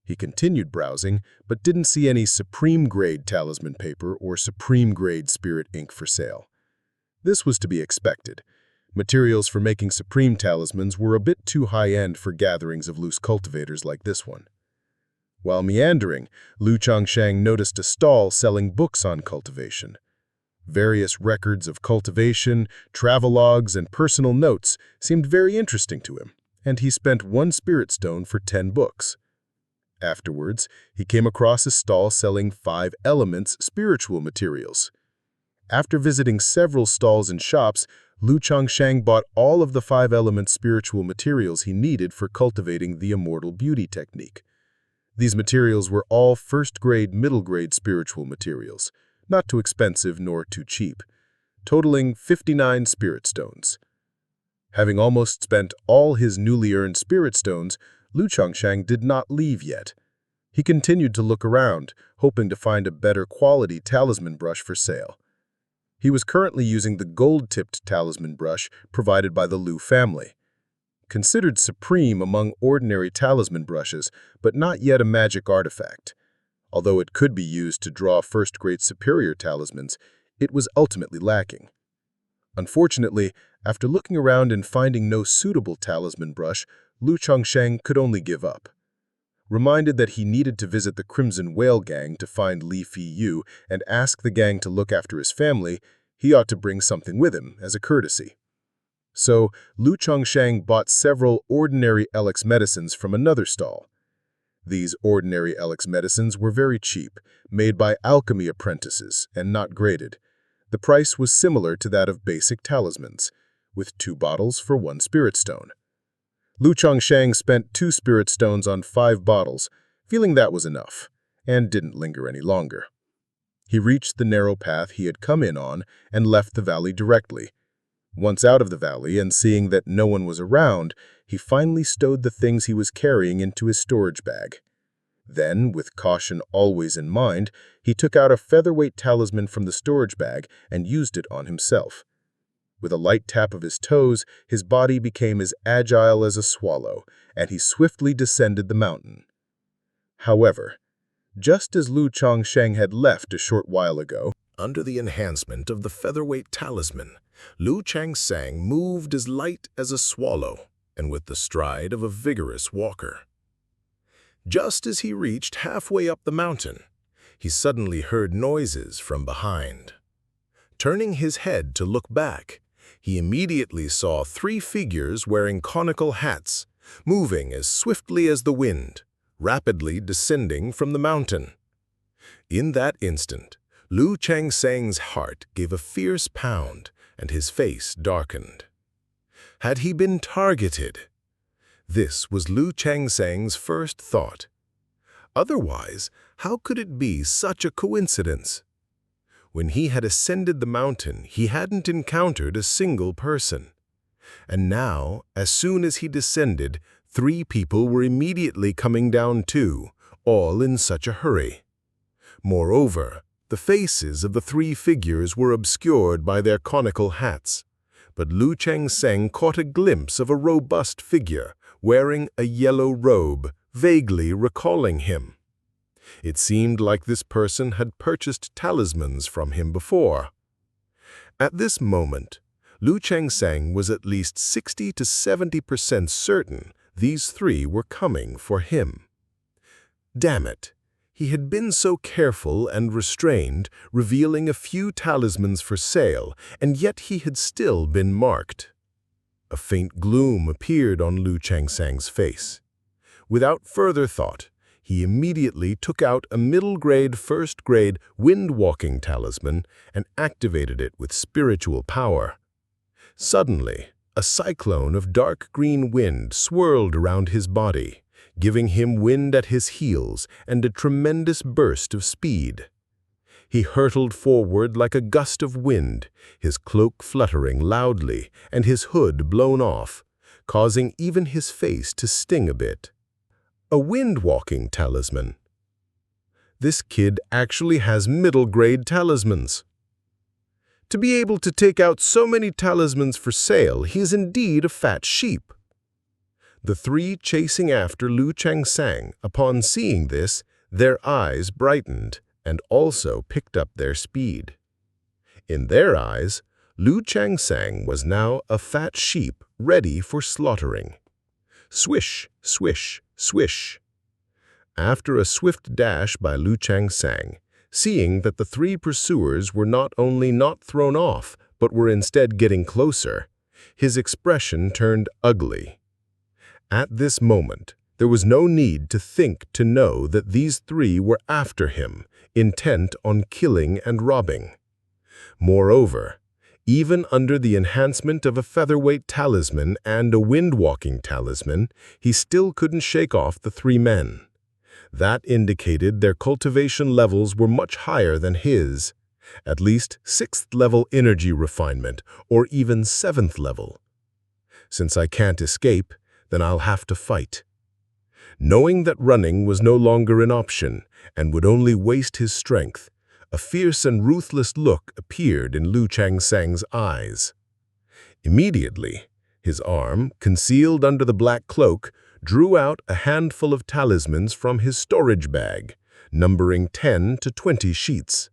He continued browsing, but didn't see any supreme-grade talisman paper or supreme-grade spirit ink for sale. This was to be expected. Materials for making supreme talismans were a bit too high-end for gatherings of loose cultivators like this one. While meandering, Lu Chongsheng noticed a stall selling books on cultivation. Various records of cultivation, travelogues, and personal notes seemed very interesting to him, and he spent 1 spirit stone for 10 books. Afterwards, he came across a stall selling 5 elements spiritual materials. After visiting several stalls and shops, Lu Chongsheng bought all of the 5 element spiritual materials he needed for cultivating the immortal beauty technique. These materials were all first-grade, middle-grade spiritual materials, not too expensive nor too cheap, totaling 59 spirit stones. Having almost spent all his newly earned spirit stones, Lu Chongsheng did not leave yet. He continued to look around, hoping to find a better quality talisman brush for sale. He was currently using the gold-tipped talisman brush provided by the Lu family. Considered supreme among ordinary talisman brushes, but not yet a magic artifact. Although it could be used to draw first-grade superior talismans, it was ultimately lacking. Unfortunately, after looking around and finding no suitable talisman brush, Lu Changsheng could only give up. Reminded that he needed to visit the Crimson Whale Gang to find Li Feiyu and ask the gang to look after his family, he ought to bring something with him as a courtesy. So, Lu Changsheng bought several ordinary Elix medicines from another stall. These ordinary Elix medicines were very cheap, made by alchemy apprentices and not graded. The price was similar to that of basic talismans, with 2 bottles for 1 spirit stone. Lu Changsheng spent 2 spirit stones on 5 bottles, feeling that was enough, and didn't linger any longer. He reached the narrow path he had come in on and left the valley directly. Once out of the valley and seeing that no one was around, he finally stowed the things he was carrying into his storage bag. Then, with caution always in mind, he took out a featherweight talisman from the storage bag and used it on himself. With a light tap of his toes, his body became as agile as a swallow, and he swiftly descended the mountain. However, just as Lu Changsheng had left a short while ago, under the enhancement of the featherweight talisman, Lu Changsheng moved as light as a swallow and with the stride of a vigorous walker. Just as he reached halfway up the mountain, he suddenly heard noises from behind. Turning his head to look back, he immediately saw 3 figures wearing conical hats, moving as swiftly as the wind, rapidly descending from the mountain. In that instant, Lu Changsheng's heart gave a fierce pound and his face darkened. Had he been targeted? This was Lu Changsheng's first thought. Otherwise, how could it be such a coincidence? When he had ascended the mountain, he hadn't encountered a single person. And now, as soon as he descended, 3 people were immediately coming down too, all in such a hurry. Moreover, the faces of the 3 figures were obscured by their conical hats, but Lu Changsheng caught a glimpse of a robust figure wearing a yellow robe, vaguely recalling him. It seemed like this person had purchased talismans from him before. At this moment, Lu Changsheng was at least 60 to 70% certain these 3 were coming for him. Damn it! He had been so careful and restrained, revealing a few talismans for sale, and yet he had still been marked. A faint gloom appeared on Lu Changsheng's face. Without further thought, he immediately took out a middle-grade, first-grade wind-walking talisman and activated it with spiritual power. Suddenly, a cyclone of dark green wind swirled around his body, giving him wind at his heels and a tremendous burst of speed. He hurtled forward like a gust of wind, his cloak fluttering loudly and his hood blown off, causing even his face to sting a bit. A wind-walking talisman. This kid actually has middle-grade talismans. To be able to take out so many talismans for sale, he is indeed a fat sheep. The 3 chasing after Lu Changsheng, upon seeing this, their eyes brightened and also picked up their speed. In their eyes, Lu Changsheng was now a fat sheep ready for slaughtering. Swish, swish, swish. After a swift dash by Lu Changsheng, seeing that the 3 pursuers were not only not thrown off, but were instead getting closer, his expression turned ugly. At this moment, there was no need to think to know that these 3 were after him, intent on killing and robbing. Moreover, even under the enhancement of a featherweight talisman and a wind-walking talisman, he still couldn't shake off the 3 men. That indicated their cultivation levels were much higher than his, at least 6th-level energy refinement or even 7th level. Since I can't escape, then I'll have to fight. Knowing that running was no longer an option and would only waste his strength, a fierce and ruthless look appeared in Lu Changsheng's eyes. Immediately, his arm, concealed under the black cloak, drew out a handful of talismans from his storage bag, numbering 10 to 20 sheets.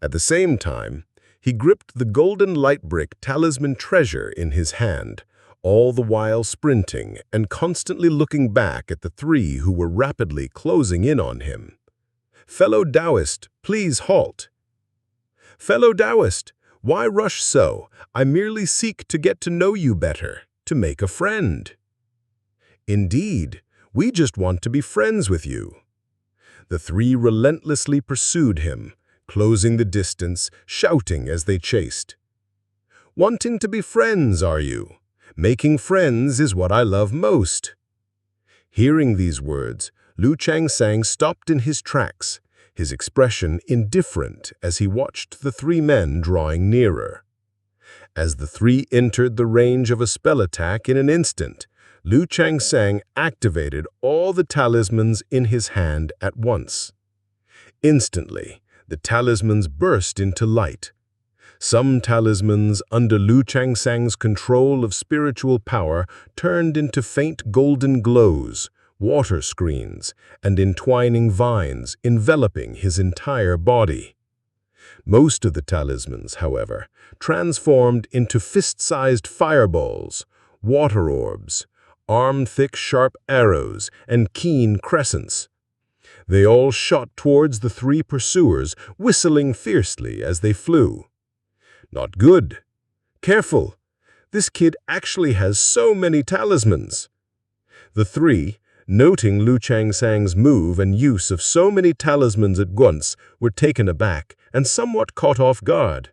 At the same time, He gripped the golden light brick talisman treasure in his hand, all the while sprinting and constantly looking back at the three who were rapidly closing in on him. "Fellow Taoist, please halt." "Fellow Taoist, why rush so? I merely seek to get to know you better, to make a friend." "Indeed, we just want to be friends with you." The three relentlessly pursued him, closing the distance, shouting as they chased. "Wanting to be friends, are you? Making friends is what I love most." Hearing these words, Lu Changsang stopped in his tracks, his expression indifferent as he watched the three men drawing nearer. As the three entered the range of a spell attack in an instant, Lu Changsang activated all the talismans in his hand at once. Instantly, the talismans burst into light. Some talismans, under Lu Changsang's control of spiritual power, turned into faint golden glows, water screens, and entwining vines enveloping his entire body. Most of the talismans, however, transformed into fist-sized fireballs, water orbs, arm-thick sharp arrows, and keen crescents. They all shot towards the three pursuers, whistling fiercely as they flew. "Not good. Careful. This kid actually has so many talismans." The three, noting Lu Changsang's move and use of so many talismans at once, were taken aback and somewhat caught off guard.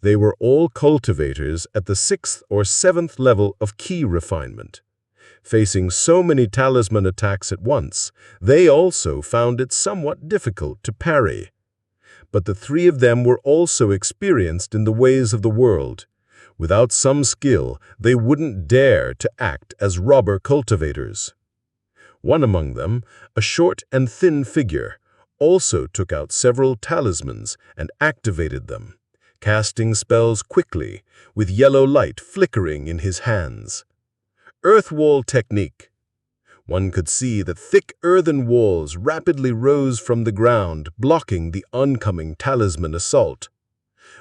They were all cultivators at the 6th or 7th level of key refinement. Facing so many talisman attacks at once, they also found it somewhat difficult to parry. But the three of them were also experienced in the ways of the world. Without some skill, they wouldn't dare to act as robber cultivators. One among them, a short and thin figure, also took out several talismans and activated them, casting spells quickly, with yellow light flickering in his hands. Earth wall technique. One could see that thick earthen walls rapidly rose from the ground, blocking the oncoming talisman assault.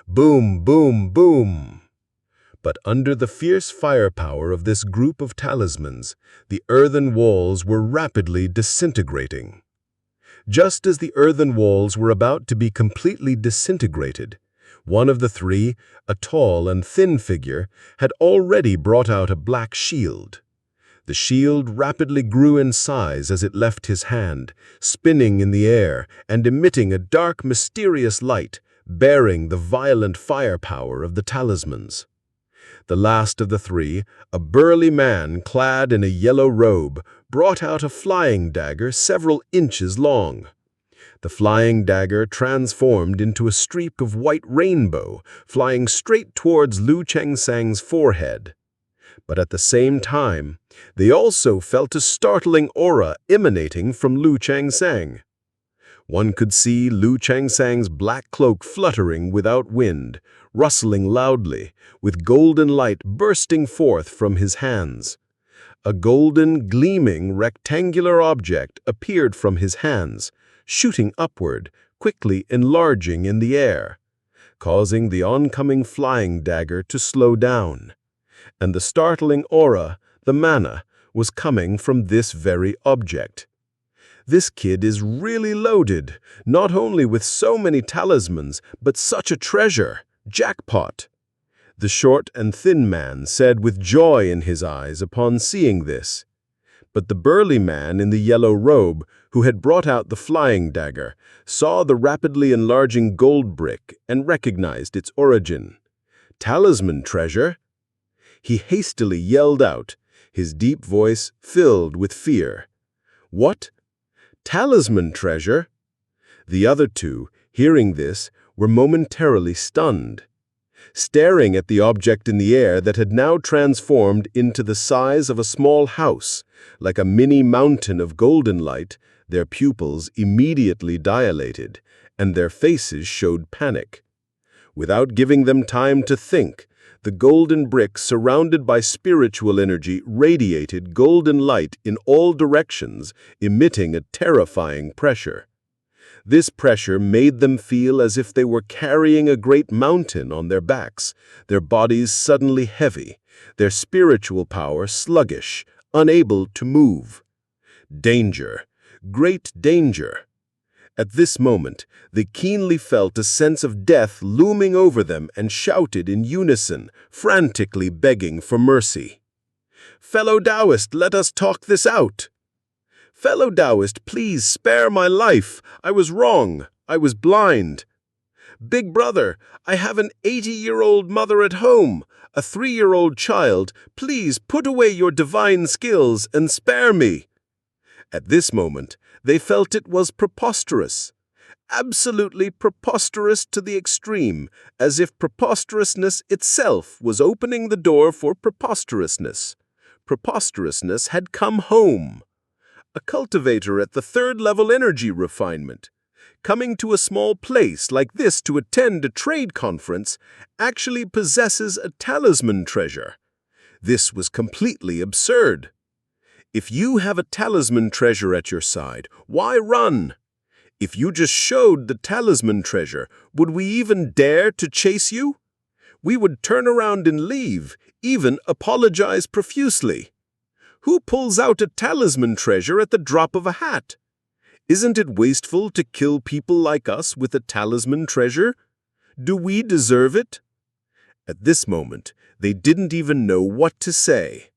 Boom, boom, boom. But under the fierce firepower of this group of talismans, the earthen walls were rapidly disintegrating. Just as the earthen walls were about to be completely disintegrated, one of the three, a tall and thin figure, had already brought out a black shield. The shield rapidly grew in size as it left his hand, spinning in the air and emitting a dark, mysterious light, bearing the violent firepower of the talismans. The last of the three, a burly man clad in a yellow robe, brought out a flying dagger several inches long. The flying dagger transformed into a streak of white rainbow, flying straight towards Lu Changsang's forehead. But at the same time, they also felt a startling aura emanating from Lu Changsang. One could see Lu Changsang's black cloak fluttering without wind, rustling loudly, with golden light bursting forth from his hands. A golden, gleaming, rectangular object appeared from his hands, shooting upward, quickly enlarging in the air, causing the oncoming flying dagger to slow down. And the startling aura, the mana, was coming from this very object. This kid is really loaded, not only with so many talismans, but such a treasure. Jackpot! The short and thin man said with joy in his eyes upon seeing this. But the burly man in the yellow robe, who had brought out the flying dagger, saw the rapidly enlarging gold brick and recognized its origin. "Talisman treasure?" He hastily yelled out, his deep voice filled with fear. "What? Talisman treasure?" The other two, hearing this, were momentarily stunned. Staring at the object in the air that had now transformed into the size of a small house, like a mini mountain of golden light, their pupils immediately dilated, and their faces showed panic. Without giving them time to think, the golden brick, surrounded by spiritual energy, radiated golden light in all directions, emitting a terrifying pressure. This pressure made them feel as if they were carrying a great mountain on their backs, their bodies suddenly heavy, their spiritual power sluggish, unable to move. Danger, great danger. At this moment, they keenly felt a sense of death looming over them and shouted in unison, frantically begging for mercy. "Fellow Taoist, let us talk this out. Fellow Taoist, please spare my life. I was wrong. I was blind. Big brother, I have an 80-year-old mother at home, a 3-year-old child. Please put away your divine skills and spare me." At this moment, they felt it was preposterous. Absolutely preposterous to the extreme, as if preposterousness itself was opening the door for preposterousness. Preposterousness had come home. A cultivator at the third-level energy refinement, coming to a small place like this to attend a trade conference, actually possesses a talisman treasure. This was completely absurd. If you have a talisman treasure at your side, why run? If you just showed the talisman treasure, would we even dare to chase you? We would turn around and leave, even apologize profusely. Who pulls out a talisman treasure at the drop of a hat? Isn't it wasteful to kill people like us with a talisman treasure? Do we deserve it? At this moment, they didn't even know what to say.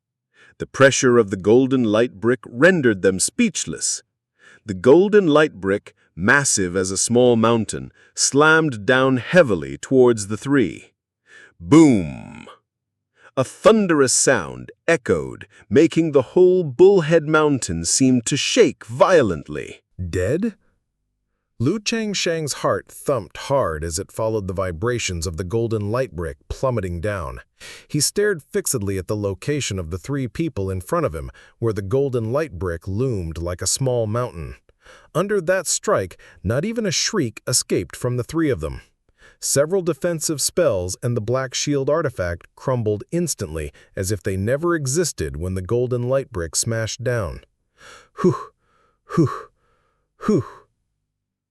The pressure of the golden light brick rendered them speechless. The golden light brick, massive as a small mountain, slammed down heavily towards the three. Boom! A thunderous sound echoed, making the whole Bullhead Mountain seem to shake violently. Dead? Lu Changsheng's heart thumped hard as it followed the vibrations of the golden light brick plummeting down. He stared fixedly at the location of the 3 people in front of him, where the golden light brick loomed like a small mountain. Under that strike, not even a shriek escaped from the 3 of them. Several defensive spells and the Black Shield artifact crumbled instantly, as if they never existed when the golden light brick smashed down. Whew, whew, whew.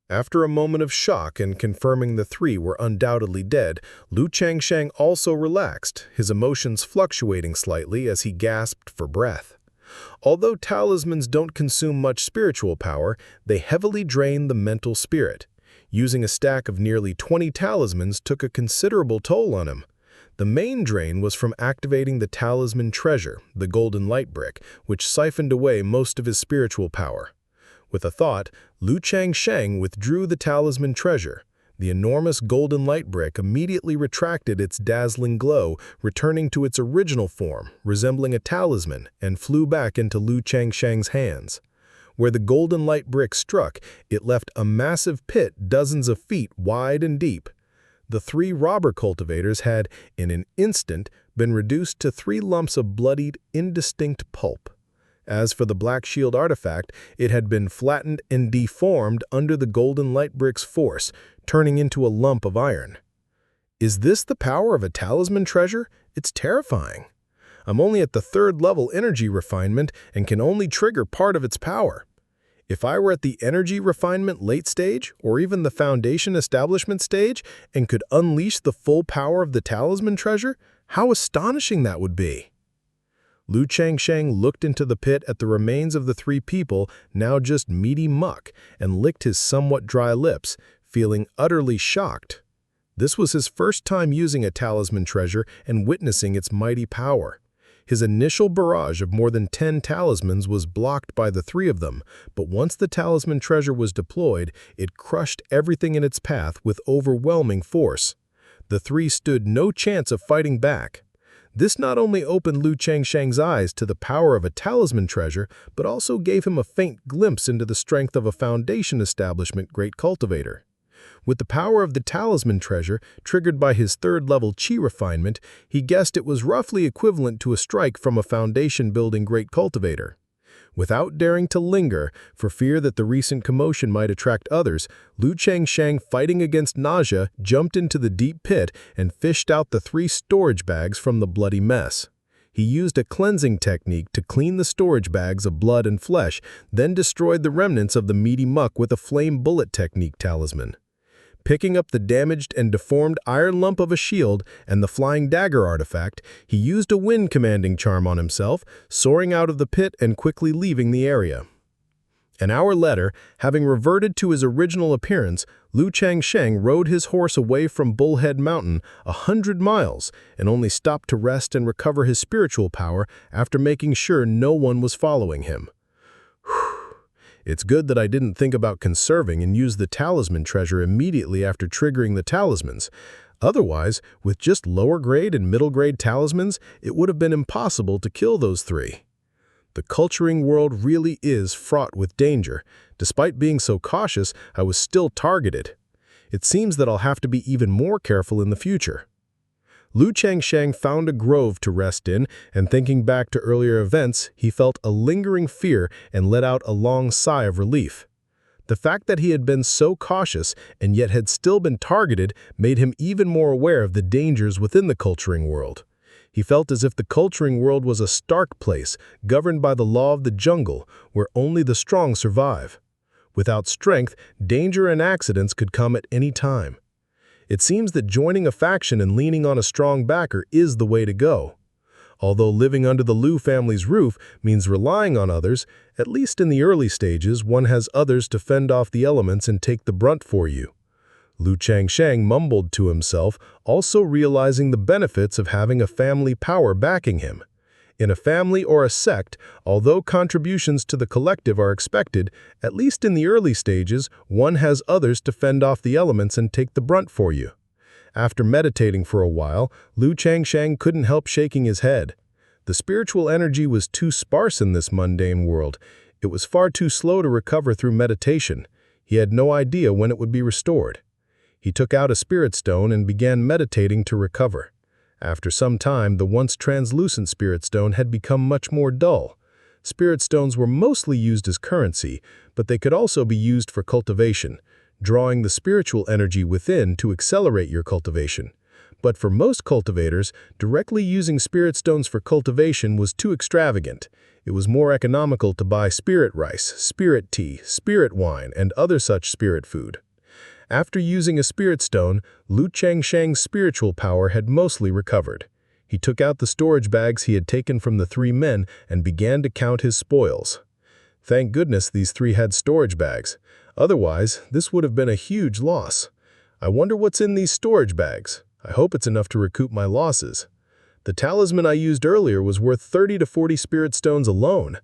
After a moment of shock and confirming the 3 were undoubtedly dead, Lu Changsheng also relaxed, his emotions fluctuating slightly as he gasped for breath. Although talismans don't consume much spiritual power, they heavily drain the mental spirit. Using a stack of nearly 20 talismans took a considerable toll on him. The main drain was from activating the talisman treasure, the golden light brick, which siphoned away most of his spiritual power. With a thought, Lu Changsheng withdrew the talisman treasure. The enormous golden light brick immediately retracted its dazzling glow, returning to its original form, resembling a talisman, and flew back into Lu Changsheng's hands. Where the golden light brick struck, it left a massive pit dozens of feet wide and deep. The 3 robber cultivators had, in an instant, been reduced to 3 lumps of bloodied, indistinct pulp. As for the Black Shield artifact, it had been flattened and deformed under the golden light brick's force, turning into a lump of iron. Is this the power of a talisman treasure? It's terrifying. I'm only at the 3rd level energy refinement and can only trigger part of its power. If I were at the energy refinement late stage, or even the foundation establishment stage, and could unleash the full power of the talisman treasure, how astonishing that would be. Lu Changsheng looked into the pit at the remains of the 3 people, now just meaty muck, and licked his somewhat dry lips, feeling utterly shocked. This was his first time using a talisman treasure and witnessing its mighty power. His initial barrage of more than 10 talismans was blocked by the 3 of them, but once the talisman treasure was deployed, it crushed everything in its path with overwhelming force. The 3 stood no chance of fighting back. This not only opened Lu Changsheng's eyes to the power of a talisman treasure, but also gave him a faint glimpse into the strength of a foundation establishment great cultivator. With the power of the talisman treasure, triggered by his 3rd level chi refinement, he guessed it was roughly equivalent to a strike from a foundation-building great cultivator. Without daring to linger, for fear that the recent commotion might attract others, Lu Changsheng, fighting against nausea, jumped into the deep pit and fished out the 3 storage bags from the bloody mess. He used a cleansing technique to clean the storage bags of blood and flesh, then destroyed the remnants of the meaty muck with a flame bullet technique talisman. Picking up the damaged and deformed iron lump of a shield and the flying dagger artifact, he used a wind commanding charm on himself, soaring out of the pit and quickly leaving the area. An hour later, having reverted to his original appearance, Liu Changsheng rode his horse away from Bullhead Mountain 100 miles and only stopped to rest and recover his spiritual power after making sure no one was following him. It's good that I didn't think about conserving and use the talisman treasure immediately after triggering the talismans. Otherwise, with just lower grade and middle grade talismans, it would have been impossible to kill those three. The culturing world really is fraught with danger. Despite being so cautious, I was still targeted. It seems that I'll have to be even more careful in the future. Liu Changsheng found a grove to rest in, and thinking back to earlier events, he felt a lingering fear and let out a long sigh of relief. The fact that he had been so cautious and yet had still been targeted made him even more aware of the dangers within the culturing world. He felt as if the culturing world was a stark place, governed by the law of the jungle, where only the strong survive. Without strength, danger and accidents could come at any time. It seems that joining a faction and leaning on a strong backer is the way to go. Although living under the Liu family's roof means relying on others, at least in the early stages, one has others to fend off the elements and take the brunt for you. Liu Changsheng mumbled to himself, also realizing the benefits of having a family power backing him. In a family or a sect, although contributions to the collective are expected, at least in the early stages, one has others to fend off the elements and take the brunt for you. After meditating for a while, Liu Changsheng couldn't help shaking his head. The spiritual energy was too sparse in this mundane world. It was far too slow to recover through meditation. He had no idea when it would be restored. He took out a spirit stone and began meditating to recover. After some time, the once translucent spirit stone had become much more dull. Spirit stones were mostly used as currency, but they could also be used for cultivation, drawing the spiritual energy within to accelerate your cultivation. But for most cultivators, directly using spirit stones for cultivation was too extravagant. It was more economical to buy spirit rice, spirit tea, spirit wine, and other such spirit food. After using a spirit stone, Liu Changsheng's spiritual power had mostly recovered. He took out the storage bags he had taken from the three men and began to count his spoils. Thank goodness these three had storage bags. Otherwise, this would have been a huge loss. I wonder what's in these storage bags. I hope it's enough to recoup my losses. The talisman I used earlier was worth 30 to 40 spirit stones alone.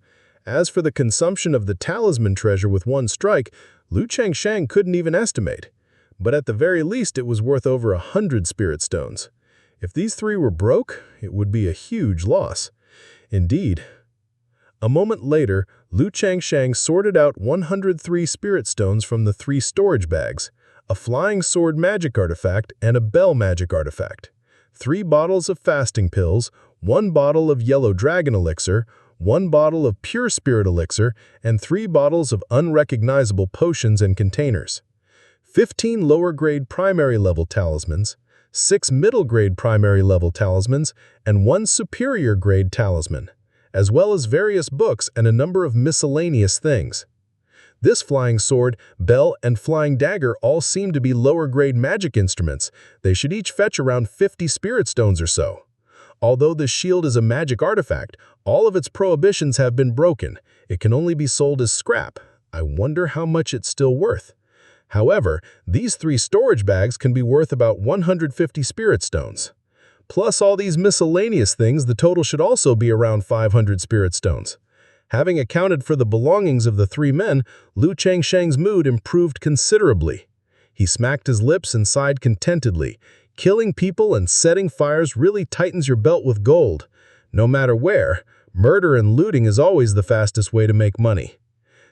As for the consumption of the talisman treasure with one strike, Liu Changsheng couldn't even estimate. But at the very least, it was worth over 100 spirit stones. If these three were broke, it would be a huge loss. Indeed. A moment later, Liu Changsheng sorted out 103 spirit stones from the three storage bags, a flying sword magic artifact and a bell magic artifact, 3 bottles of fasting pills, 1 bottle of yellow dragon elixir, 1 bottle of pure spirit elixir, and 3 bottles of unrecognizable potions and containers. 15 lower-grade primary-level talismans, 6 middle-grade primary-level talismans, and 1 superior-grade talisman, as well as various books and a number of miscellaneous things. This flying sword, bell, and flying dagger all seem to be lower-grade magic instruments. They should each fetch around 50 spirit stones or so. Although the shield is a magic artifact, all of its prohibitions have been broken. It can only be sold as scrap. I wonder how much it's still worth. However, these 3 storage bags can be worth about 150 spirit stones. Plus all these miscellaneous things, the total should also be around 500 spirit stones. Having accounted for the belongings of the 3 men, Liu Changsheng's mood improved considerably. He smacked his lips and sighed contentedly. Killing people and setting fires really tightens your belt with gold. No matter where, murder and looting is always the fastest way to make money.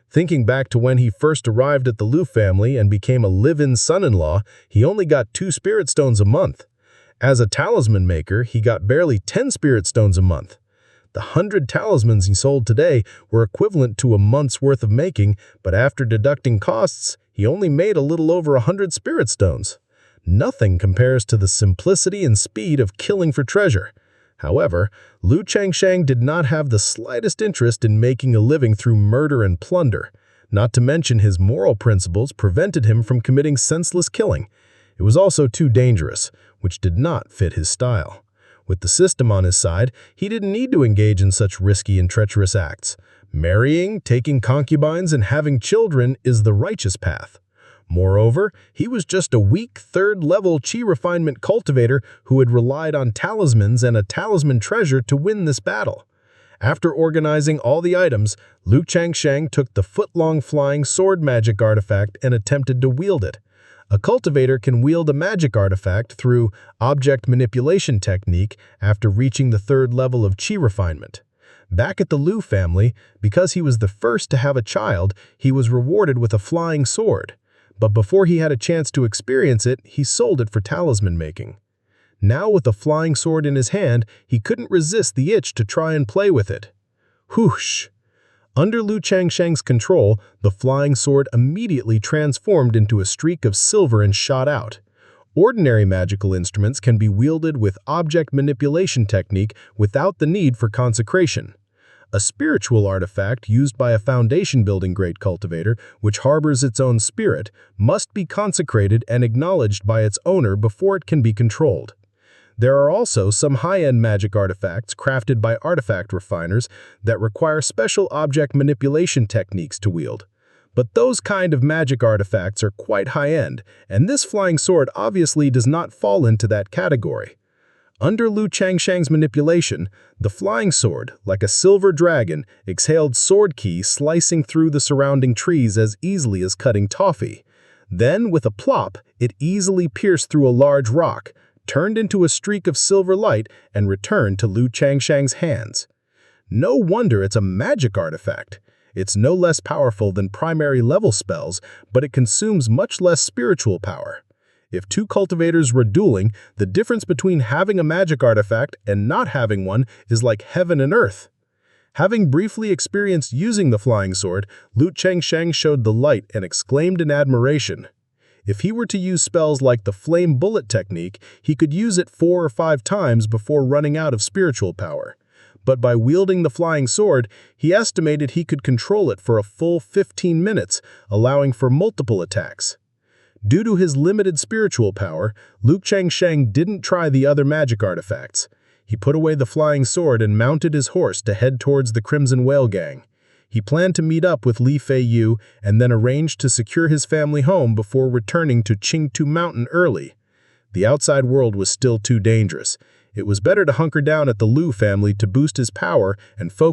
Thinking back to when he first arrived at the Liu family and became a live-in son-in-law, he only got 2 spirit stones a month. As a talisman maker, he got barely 10 spirit stones a month. The 100 talismans he sold today were equivalent to a month's worth of making, but after deducting costs, he only made a little over 100 spirit stones. Nothing compares to the simplicity and speed of killing for treasure. However, Liu Changsheng did not have the slightest interest in making a living through murder and plunder. Not to mention his moral principles prevented him from committing senseless killing. It was also too dangerous, which did not fit his style. With the system on his side, he didn't need to engage in such risky and treacherous acts. Marrying, taking concubines, and having children is the righteous path. Moreover, he was just a weak third-level qi refinement cultivator who had relied on talismans and a talisman treasure to win this battle. After organizing all the items, Liu Changsheng took the foot-long flying sword magic artifact and attempted to wield it. A cultivator can wield a magic artifact through object manipulation technique after reaching the third level of qi refinement. Back at the Liu family, because he was the first to have a child, he was rewarded with a flying sword. But before he had a chance to experience it, he sold it for talisman making. Now with a flying sword in his hand, he couldn't resist the itch to try and play with it. Whoosh! Under Liu Changsheng's control, the flying sword immediately transformed into a streak of silver and shot out. Ordinary magical instruments can be wielded with object manipulation technique without the need for consecration. A spiritual artifact used by a foundation-building great cultivator, which harbors its own spirit, must be consecrated and acknowledged by its owner before it can be controlled. There are also some high-end magic artifacts crafted by artifact refiners that require special object manipulation techniques to wield. But those kind of magic artifacts are quite high-end, and this flying sword obviously does not fall into that category. Under Liu Changsheng's manipulation, the flying sword, like a silver dragon, exhaled sword ki slicing through the surrounding trees as easily as cutting toffee. Then, with a plop, it easily pierced through a large rock, turned into a streak of silver light, and returned to Liu Changsheng's hands. No wonder it's a magic artifact. It's no less powerful than primary level spells, but it consumes much less spiritual power. If two cultivators were dueling, the difference between having a magic artifact and not having one is like heaven and earth. Having briefly experienced using the flying sword, Liu Changsheng showed the light and exclaimed in admiration. If he were to use spells like the flame bullet technique, he could use it 4 or 5 times before running out of spiritual power. But by wielding the flying sword, he estimated he could control it for a full 15 minutes, allowing for multiple attacks. Due to his limited spiritual power, Liu Changsheng didn't try the other magic artifacts. He put away the flying sword and mounted his horse to head towards the Crimson Whale Gang. He planned to meet up with Li Feiyu and then arranged to secure his family home before returning to Qingtu Mountain early. The outside world was still too dangerous. It was better to hunker down at the Liu family to boost his power and focus